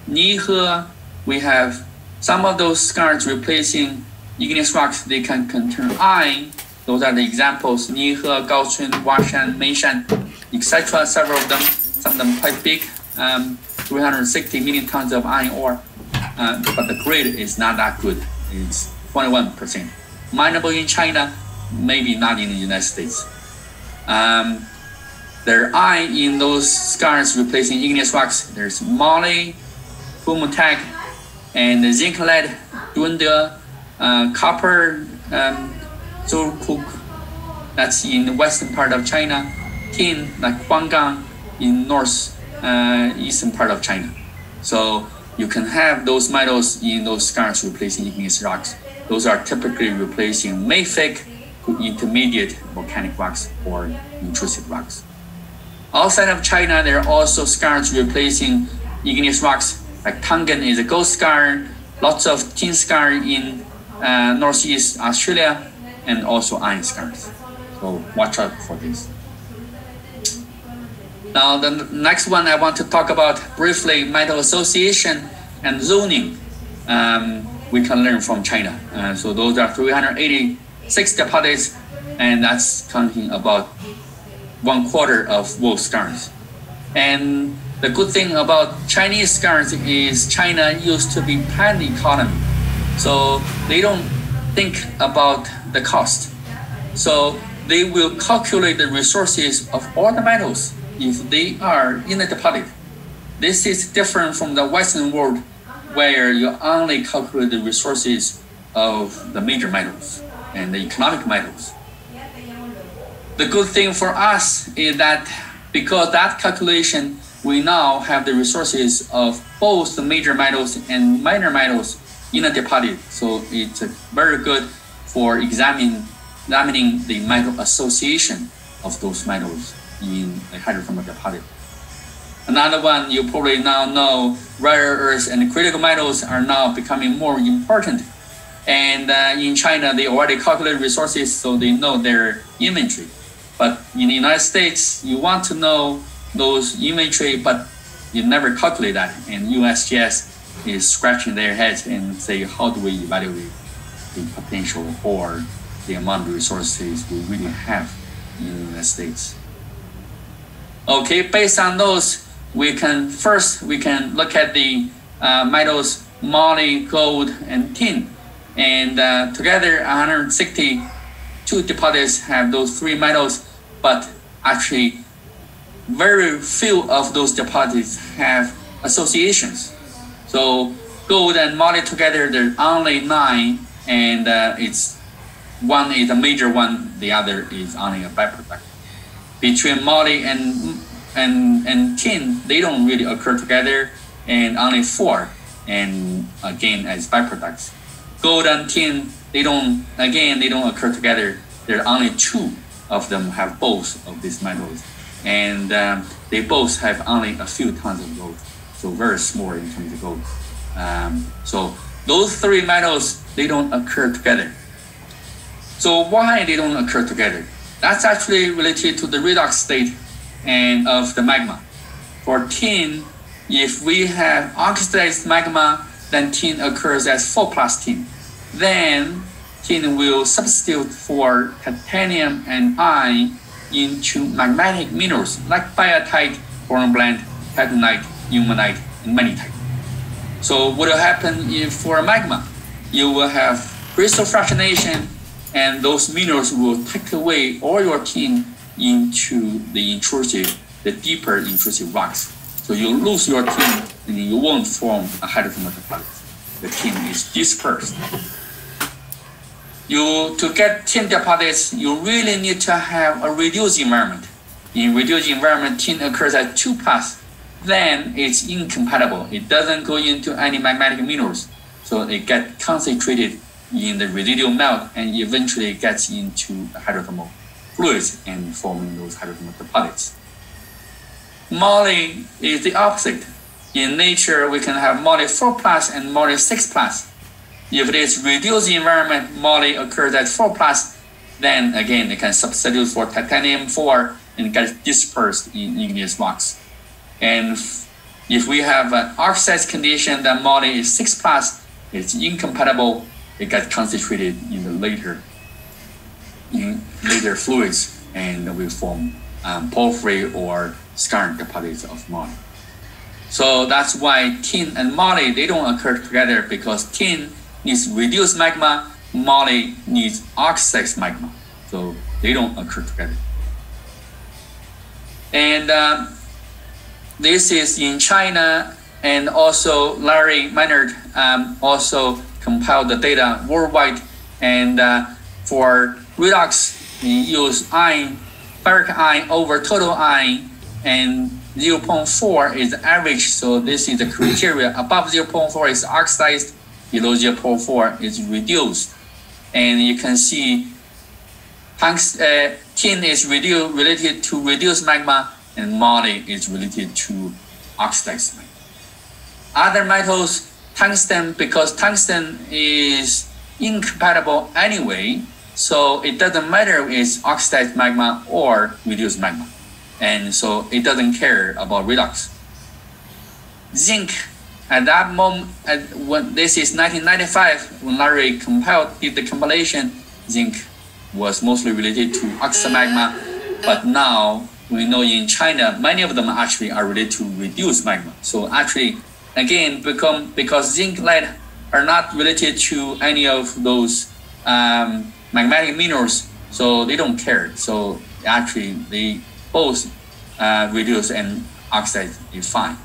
Nihe, we have some of those skarns replacing igneous rocks. They can contain iron. Those are the examples: Nihe, ZHAOSHAN, ZHAOSHAN, Meishan, etc. Several of them, some of them quite big, 360 million tons of iron ore. But the grade is not that good. It's 21%. Mineable in China, maybe not in the United States. There are iron in those skarns replacing igneous rocks. There's moly, pumutag, and zinc lead, dunde, copper, zurkuk, that's in the western part of China, tin, like Huanggang, in eastern part of China. So you can have those metals in those skarns replacing igneous rocks. Those are typically replacing mafic to intermediate volcanic rocks or intrusive rocks. Outside of China, there are also skarns replacing igneous rocks, like Tangen is a gold skarn, lots of tin skarn in northeast Australia, and also iron skarns. So watch out for this. Now the next one I want to talk about briefly, metal association and zoning. We can learn from China. So those are 386 deposits, and that's counting about 1/4 of world skarns. And the good thing about Chinese skarns is China used to be planned economy. So they don't think about the cost. So they will calculate the resources of all the metals if they are in the deposit. This is different from the Western world where you only calculate the resources of the major metals and the economic metals. The good thing for us is that because that calculation, we now have the resources of both the major metals and minor metals in a deposit. So it's very good for examining the metal association of those metals in a hydrothermal deposit. Another one you probably now know, rare earths and critical metals are now becoming more important. And in China, they already calculate resources, so they know their inventory. But in the United States, you want to know those inventory, but you never calculate that. And USGS is scratching their heads and say, how do we evaluate the potential or the amount of resources we really have in the United States? Okay, based on those, we can look at the metals, moly, gold, and tin. And together, 162 deposits have those three metals, but actually very few of those deposits have associations. So gold and moly together, there's only 9, and it's one is a major one, the other is only a byproduct. Between moly and tin, they don't really occur together, and only 4, and again as byproducts. Gold and tin, they don't occur together. There are only 2 of them have both of these metals, and they both have only a few tons of gold, so very small in terms of gold. So those 3 metals, they don't occur together. So why they don't occur together? That's actually related to the redox state and of the magma. For tin, if we have oxidized magma, then tin occurs as 4+ tin. Then tin will substitute for titanium and iron into magmatic minerals like biotite, hornblende, titanite, ilmenite, and magnetite. So what will happen if for a magma? You will have crystal fractionation, and those minerals will take away all your tin into the deeper intrusive rocks. So you lose your tin, and you won't form a hydrothermal deposit. The tin is dispersed. To get tin deposits, you really need to have a reduced environment. In reduced environment, tin occurs at 2+. Then it's incompatible. It doesn't go into any magmatic minerals. So it gets concentrated in the residual melt and eventually gets into the hydrothermal fluids and forming those hydrothermal deposits. Moly is the opposite. In nature, we can have moly 4+ and moly 6+. If it is reduced environment, moly occurs at 4+, then again, it can substitute for titanium 4 and get dispersed in igneous rocks. And if we have an oxidized condition, then moly is 6+, it's incompatible, it gets concentrated in the later fluids and will form porphyry or skarn deposits of moly. So that's why tin and moly, they don't occur together, because tin needs reduced magma, moly needs oxidized magma. So they don't occur together. And this is in China, and also Larry Maynard also compiled the data worldwide. And for redox, we use ferric ion over total ion, and 0.4 is the average. So this is the criteria. Above 0.4 is oxidized, below 0.4 is reduced. And you can see tin is related to reduced magma, and moly is related to oxidized magma. Other metals, tungsten, because tungsten is incompatible anyway, so it doesn't matter if it's oxidized magma or reduced magma. And so it doesn't care about redox. Zinc, at that moment, when this is 1995, when Larry did the compilation, zinc was mostly related to oxidized magma, but now we know in China, many of them actually are related to reduced magma. So actually, again, because zinc, lead are not related to any of those magmatic minerals, so they don't care. So actually, they both reduce and oxidize is fine.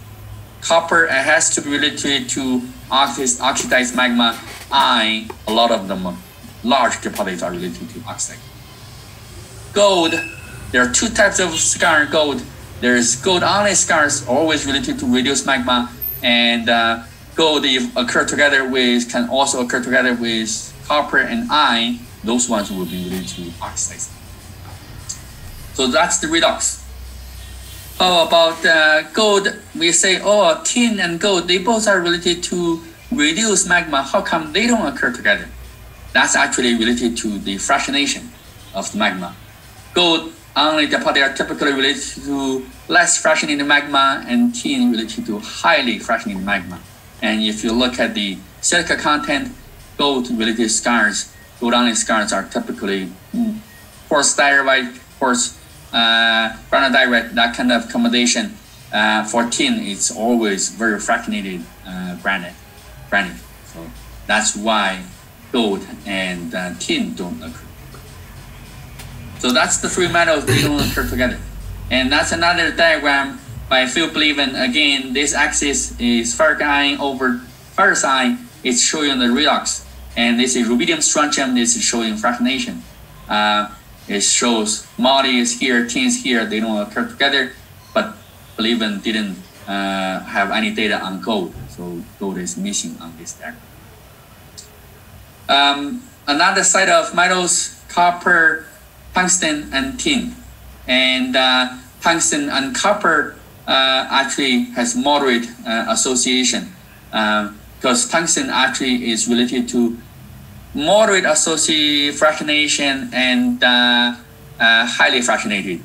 Copper has to be related to oxidized magma. Iron, a lot of them, large deposits are related to oxide. Gold, there are two types of skarn gold. There's gold-only skarns, always related to reduced magma, and gold, if can also occur together with copper and iron. Those ones will be related to oxidized. So that's the redox. How about gold? We say, oh, tin and gold, they both are related to reduced magma. How come they don't occur together? That's actually related to the fractionation of the magma. Gold only deposits are typically related to less fractionated magma, and tin related to highly fractionated magma. And if you look at the silica content, gold-related skarns, gold-only skarns are typically quartz diorite, quartz granodiorite, that kind of combination. For tin, it's always very fractionated granite. So that's why gold and tin don't occur. So that's the three metals, they don't occur together. And that's another diagram by Phil Bleven. Again, this axis is ferric ion over ferrous ion. It's showing the redox. And this is rubidium strontium, this is showing fractionation. It shows moly is here, tin is here, they don't occur together, but Bleven didn't have any data on gold, so gold is missing on this diagram. Another side of metals, copper, tungsten, and tin. And tungsten and copper actually has moderate association, because tungsten actually is related to moderate fractionation and highly fractionated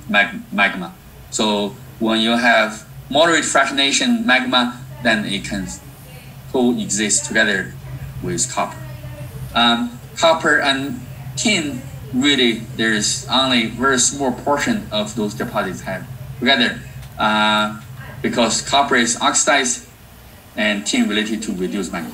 magma. So when you have moderate fractionation magma, then it can coexist together with copper. Copper and tin, really, there's only very small portion of those deposits have together, because copper is oxidized and tin related to reduced magma.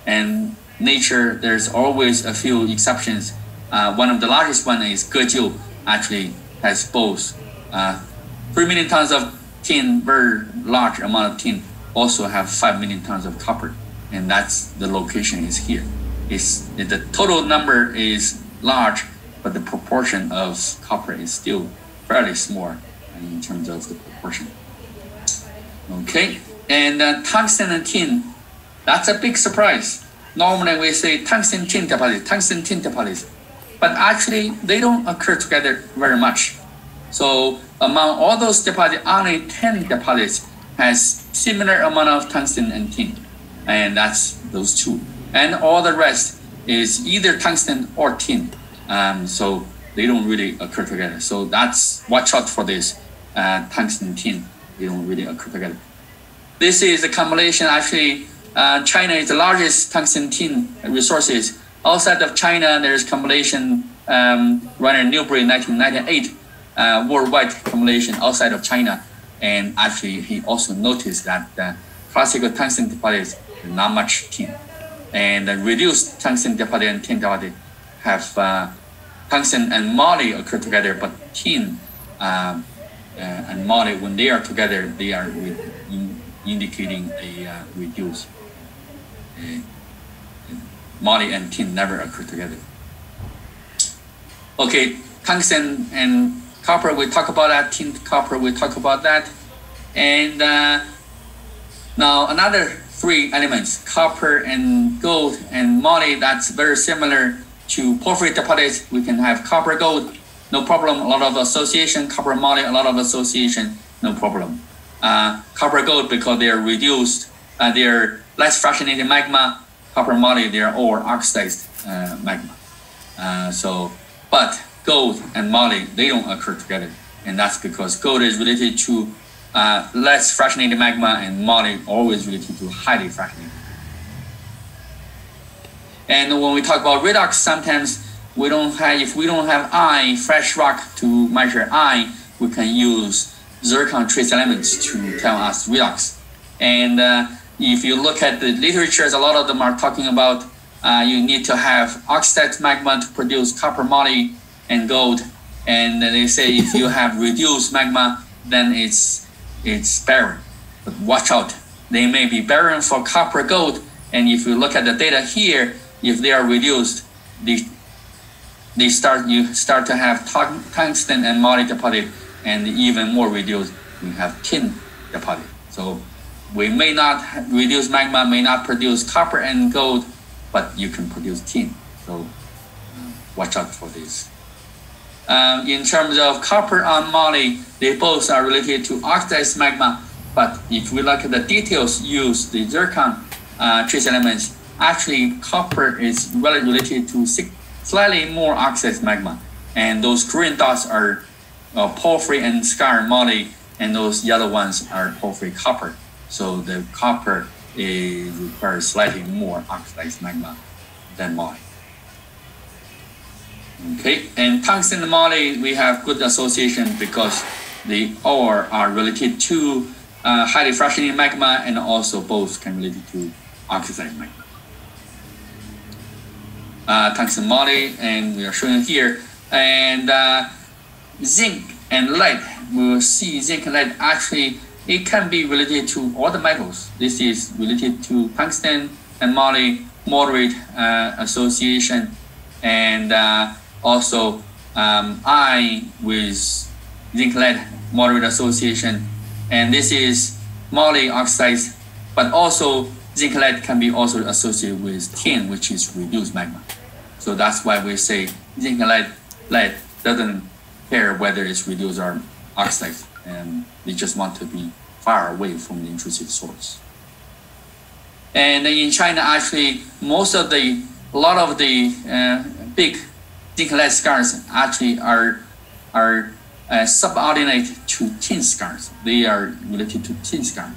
And nature, there's always a few exceptions. One of the largest one is Gejiu, actually has both 3 million tons of tin, very large amount of tin, also have 5 million tons of copper, and that's the location is here. The total number is large, but the proportion of copper is still fairly small in terms of the proportion. Okay, and tungsten and tin, that's a big surprise. normally we say tungsten tin deposits, but actually they don't occur together very much. So among all those deposits, only 10 deposits has similar amount of tungsten and tin, and that's those two. And all the rest is either tungsten or tin, so they don't really occur together. So that's, watch out for this tungsten tin, they don't really occur together. This is a combination. Actually, China is the largest tungsten tin resources. Outside of China, there's combination run in Newbury in 1998, worldwide combination outside of China. And actually, he also noticed that classical tungsten deposits not much tin, and the reduced tungsten deposit and tin deposit have tungsten and moly occur together, but tin and moly, when they are together, they are indicating a reduced. Moly and tin never occur together. Okay, tungsten and copper, we talk about that. Tin, copper, we talk about that. And now another three elements, copper and gold and moly, that's very similar to porphyry deposits. We can have copper, gold, no problem. A lot of association, copper, moly, a lot of association, no problem. Copper, gold, because they are reduced, they are less fractionated magma. Copper, moly, they are all oxidized magma. But gold and moly, they don't occur together. And that's because gold is related to less fractionated magma, and moly always related to highly fractionated. And when we talk about redox, sometimes we don't have, if we don't have iron, fresh rock to measure iron, we can use zircon trace elements to tell us redox. And if you look at the literatures, a lot of them are talking about you need to have oxidized magma to produce copper, moly, and gold. And they say if you have reduced magma, then it's barren. But watch out, they may be barren for copper, gold. And if you look at the data here, if they are reduced, you start to have tungsten and moly deposit, and even more reduced, we have tin deposit. So we may not reduce magma, may not produce copper and gold, but you can produce tin. So watch out for this. In terms of copper and moly, they both are related to oxidized magma. But if we look at the details used, the zircon trace elements, actually copper is related to slightly more oxidized magma. And those green dots are porphyry and skarn moly, and those yellow ones are porphyry copper. So the copper requires slightly more oxidized magma than moly. Okay, and tungsten and moly, we have good association because they all are related to highly fractionated magma, and also both can relate to oxidized magma. Tungsten moly, and we are showing here, and zinc and lead. We will see zinc and lead actually it can be related to all the metals. This is related to tungsten and moly, moderate association, and also iron with zinc lead, moderate association. And this is moly oxidized, but also zinc lead can be also associated with tin, which is reduced magma. So that's why we say zinc and lead doesn't care whether it's reduced or oxidized, and they just want to be far away from the intrusive source. And in China, actually, a lot of the big zinc lead skarns actually are subordinate to tin skarns. They are related to tin skarn.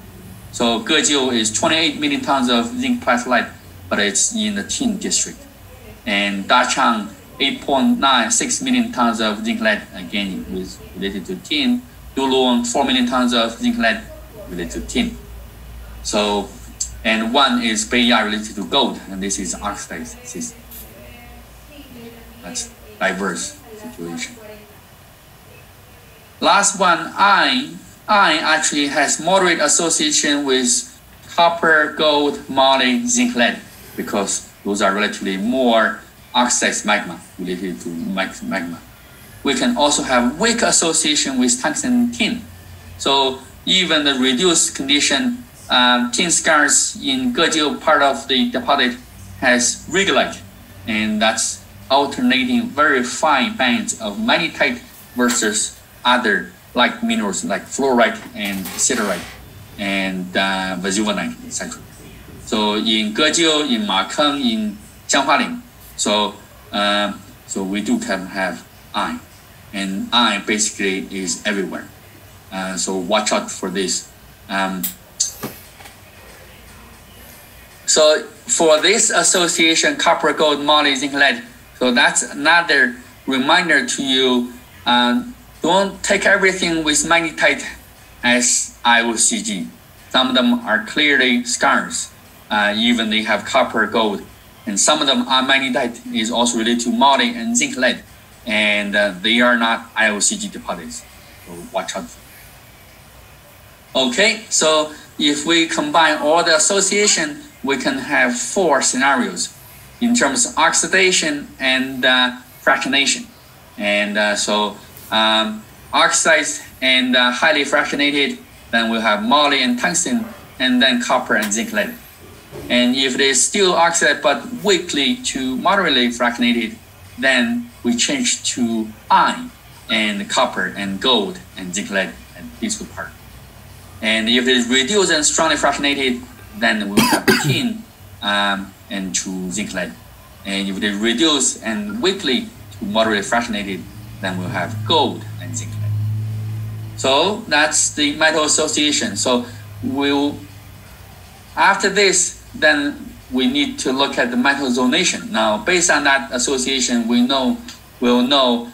So Gejiu is 28 million tons of zinc plus lead, but it's in the tin district. And Dachang, 8.96 million tons of zinc lead, again is related to tin. Duluan, 4 million tons of zinc lead related to tin. So, and one is Beiyang related to gold, and this is oxidized system. That's diverse situation. Last one, iron. Iron actually has moderate association with copper, gold, moly, zinc, lead, because those are relatively more oxidized magma related to magma. We can also have weak association with tungsten and tin. So even the reduced condition, tin skarns in Gejiu part of the deposit has regolite, and that's alternating very fine bands of magnetite versus other like minerals like fluorite and siderite and vaseuvanite, etc. So in Gejiu, in Makeng, in Jianghualin, so we do have iron, and iron basically is everywhere. So watch out for this. So for this association, copper, gold, moly, zinc, lead, so that's another reminder to you. Don't take everything with magnetite as IOCG. Some of them are clearly scars. Even they have copper, gold, and some of them are magnetite is also related to moly and zinc, lead, and they are not IOCG deposits. So watch out. Okay, so if we combine all the association, we can have 4 scenarios in terms of oxidation and fractionation. And oxidized and highly fractionated, then we'll have moly and tungsten, and then copper and zinc, lead. And if it is still oxidized but weakly to moderately fractionated, then we change to iron and copper and gold and zinc, lead, and these two parts. And if it is reduced and strongly fractionated, then we'll have tin and to zinc, lead. And if it is reduced and weakly to moderately fractionated, then we'll have gold and zinc, lead. So that's the metal association. So after this, then we need to look at the metal zonation. Now, based on that association, we'll know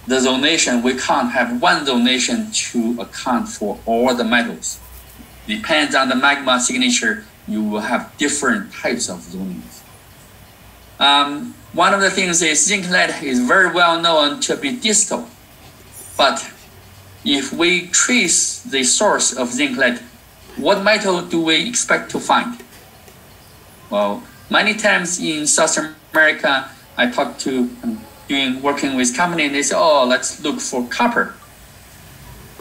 the zonation. We can't have one zonation to account for all the metals. Depends on the magma signature, you will have different types of zonings. One of the things is zinc, lead is very well known to be distal. But if we trace the source of zinc, lead, what metal do we expect to find? Well, many times in South America, I talk to working with company, and they say, oh, let's look for copper.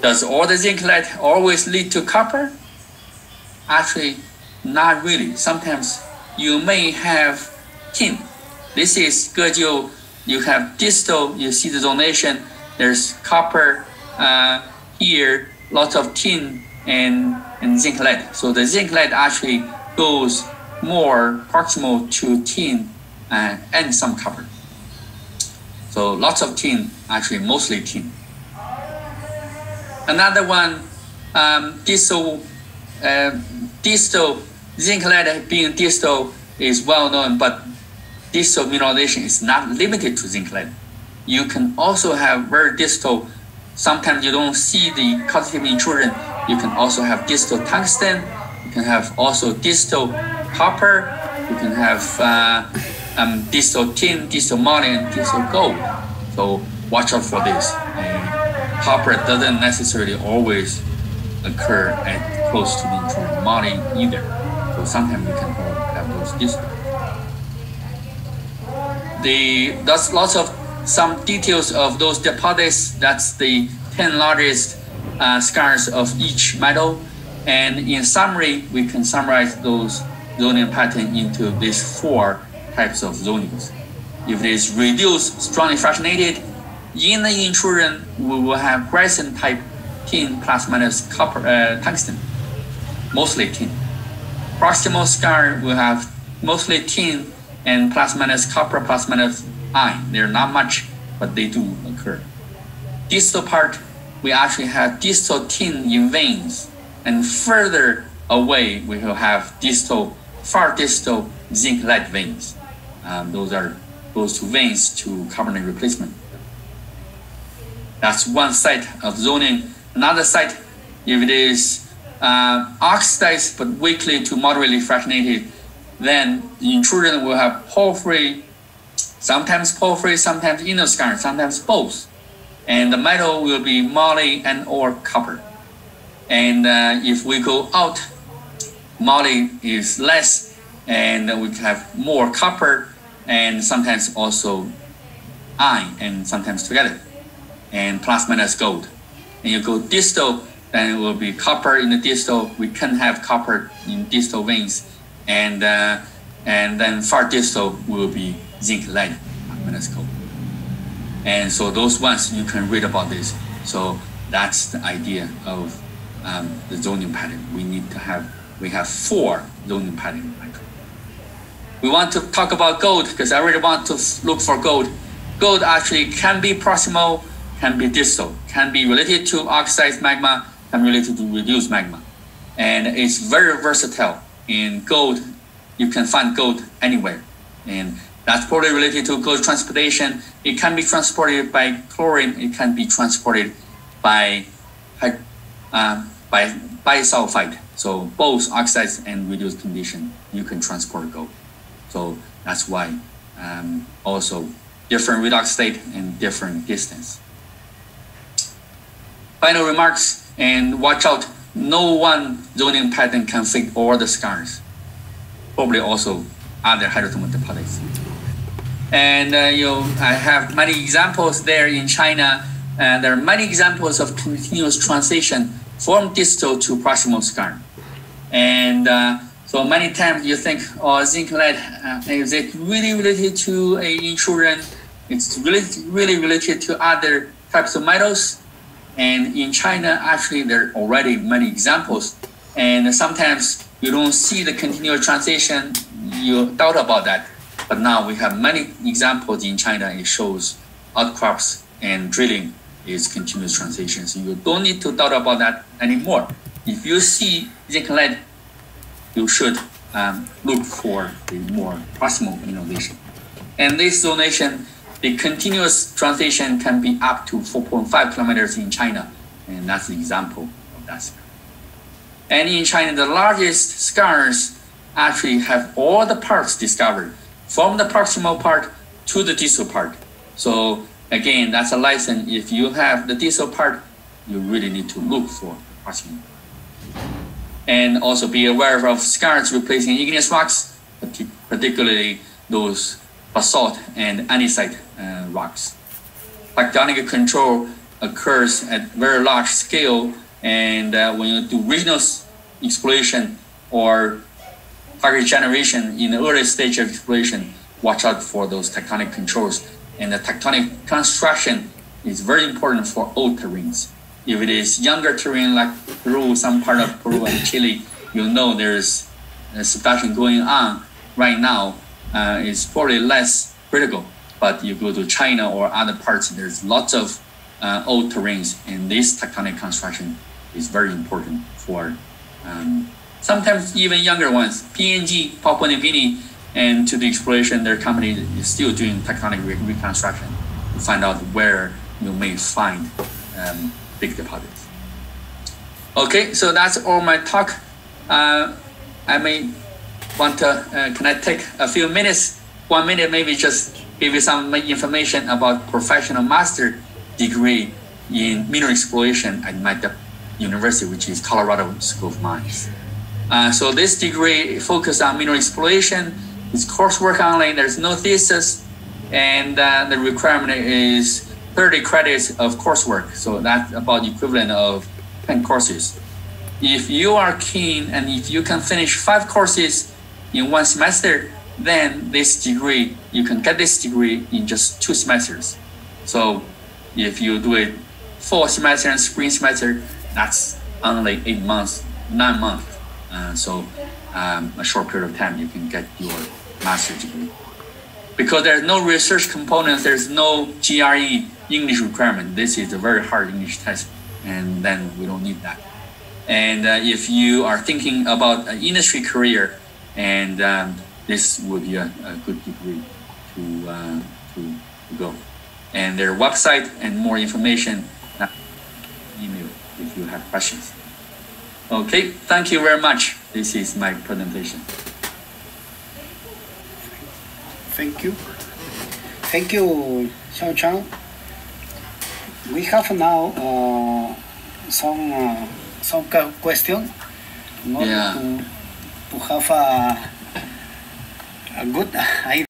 Does all the zinc, lead always lead to copper? Actually, not really. Sometimes you may have tin. This is Gejiu. You have distal, you see the zonation. There's copper here, lots of tin and zinc, lead. So the zinc, lead actually goes more proximal to tin and some copper. So lots of tin, actually mostly tin. Another one, distal zinc, lead being distal is well known, but distal mineralization is not limited to zinc, lead. You can also have very distal, sometimes you don't see the causative intrusion. You can also have distal tungsten. You can have also distal copper. You can have distal tin, distal moly, and distal gold. So watch out for this. Copper doesn't necessarily always occur at close to the intrusion. Moly either. So sometimes you can have those distal. That's lots of some details of those deposits. That's the 10 largest scars of each metal. And in summary, we can summarize those zoning pattern into these 4 types of zonings. If it is reduced, strongly fractionated, in the intrusion, we will have Grayson type tin plus minus copper, tungsten, mostly tin. Proximal scar will have mostly tin and plus minus copper plus minus iron. They're not much, but they do occur. Distal part, we actually have distal tin in veins, and further away we will have distal, far distal zinc, lead veins. Those 2 veins to carbonate replacement. That's one site of zoning. Another site, if it is oxidized but weakly to moderately fractionated, then the intrusion will have porphyry, sometimes inoscarn, sometimes both. And the metal will be moly and or copper. And if we go out, moly is less, and we have more copper, and sometimes also iron, and sometimes together, and plus minus gold. And you go distal, then it will be copper in the distal. We can have copper in distal veins, and and then far distal will be zinc lead microscope. And so those ones you can read about this. So that's the idea of the zoning pattern. We have 4 zoning pattern. We want to talk about gold because I really want to look for gold. Gold actually can be proximal, can be distal, can be related to oxidized magma, can be related to reduced magma. And it's very versatile. In gold, you can find gold anywhere. And that's probably related to gold transportation. It can be transported by chlorine. It can be transported by sulfide. So both oxidized and reduced condition, you can transport gold. So that's why also different redox state and different distance. Final remarks, and watch out, no one zoning pattern can fit all the Skarns. Probably also other hydrothermal deposits. And I have many examples there in China, and there are many examples of continuous transition from distal to proximal Skarn. And so many times you think, oh, zinc lead, is it really related to a insurance? It's really related to other types of metals. And in China, actually, there are already many examples. And sometimes you don't see the continuous transition, you doubt about that. But now we have many examples in China. It shows outcrops and drilling is continuous transition. So you don't need to doubt about that anymore. If you see zinc lead, you should look for the more proximal mineralization. And this zonation, the continuous transition can be up to 4.5 kilometers in China. And that's the example of that scar. And in China, the largest scars actually have all the parts discovered, from the proximal part to the distal part. So again, that's a lesson. If you have the distal part, you really need to look for proximal. And also be aware of scars replacing igneous rocks, particularly those basalt and andesite rocks. Tectonic control occurs at very large scale, and when you do regional exploration or target generation in the early stage of exploration, watch out for those tectonic controls. And the tectonic construction is very important for old terrains. If it is younger terrain like Peru, some part of Peru and Chile, you know there's subduction going on right now. It's probably less critical. But you go to China or other parts, there's lots of old terrains, and this tectonic construction is very important for sometimes even younger ones. PNG, Papua New Guinea, and to the exploration, their company is still doing tectonic reconstruction to find out where you may find big deposits. Okay, so that's all my talk. I may want to, can I take a few minutes, 1 minute maybe, just give you some information about professional master degree in mineral exploration at my university, which is Colorado School of Mines. So this degree focuses on mineral exploration. It's coursework only, there's no thesis, and the requirement is 30 credits of coursework. So that's about the equivalent of 10 courses. If you are keen and if you can finish 5 courses in 1 semester, then this degree, you can get this degree in just 2 semesters. So if you do it 4 semester and spring semester, that's only 8 months, 9 months. So a short period of time, you can get your master's degree. Because there's no research components, there's no GRE English requirement. This is a very hard English test, and then we don't need that. And if you are thinking about an industry career, and this would be a good degree to go. And their website and more information, email if you have questions. Okay, thank you very much. This is my presentation. Thank you. Thank you, Chang. We have now some question in order to have a good idea.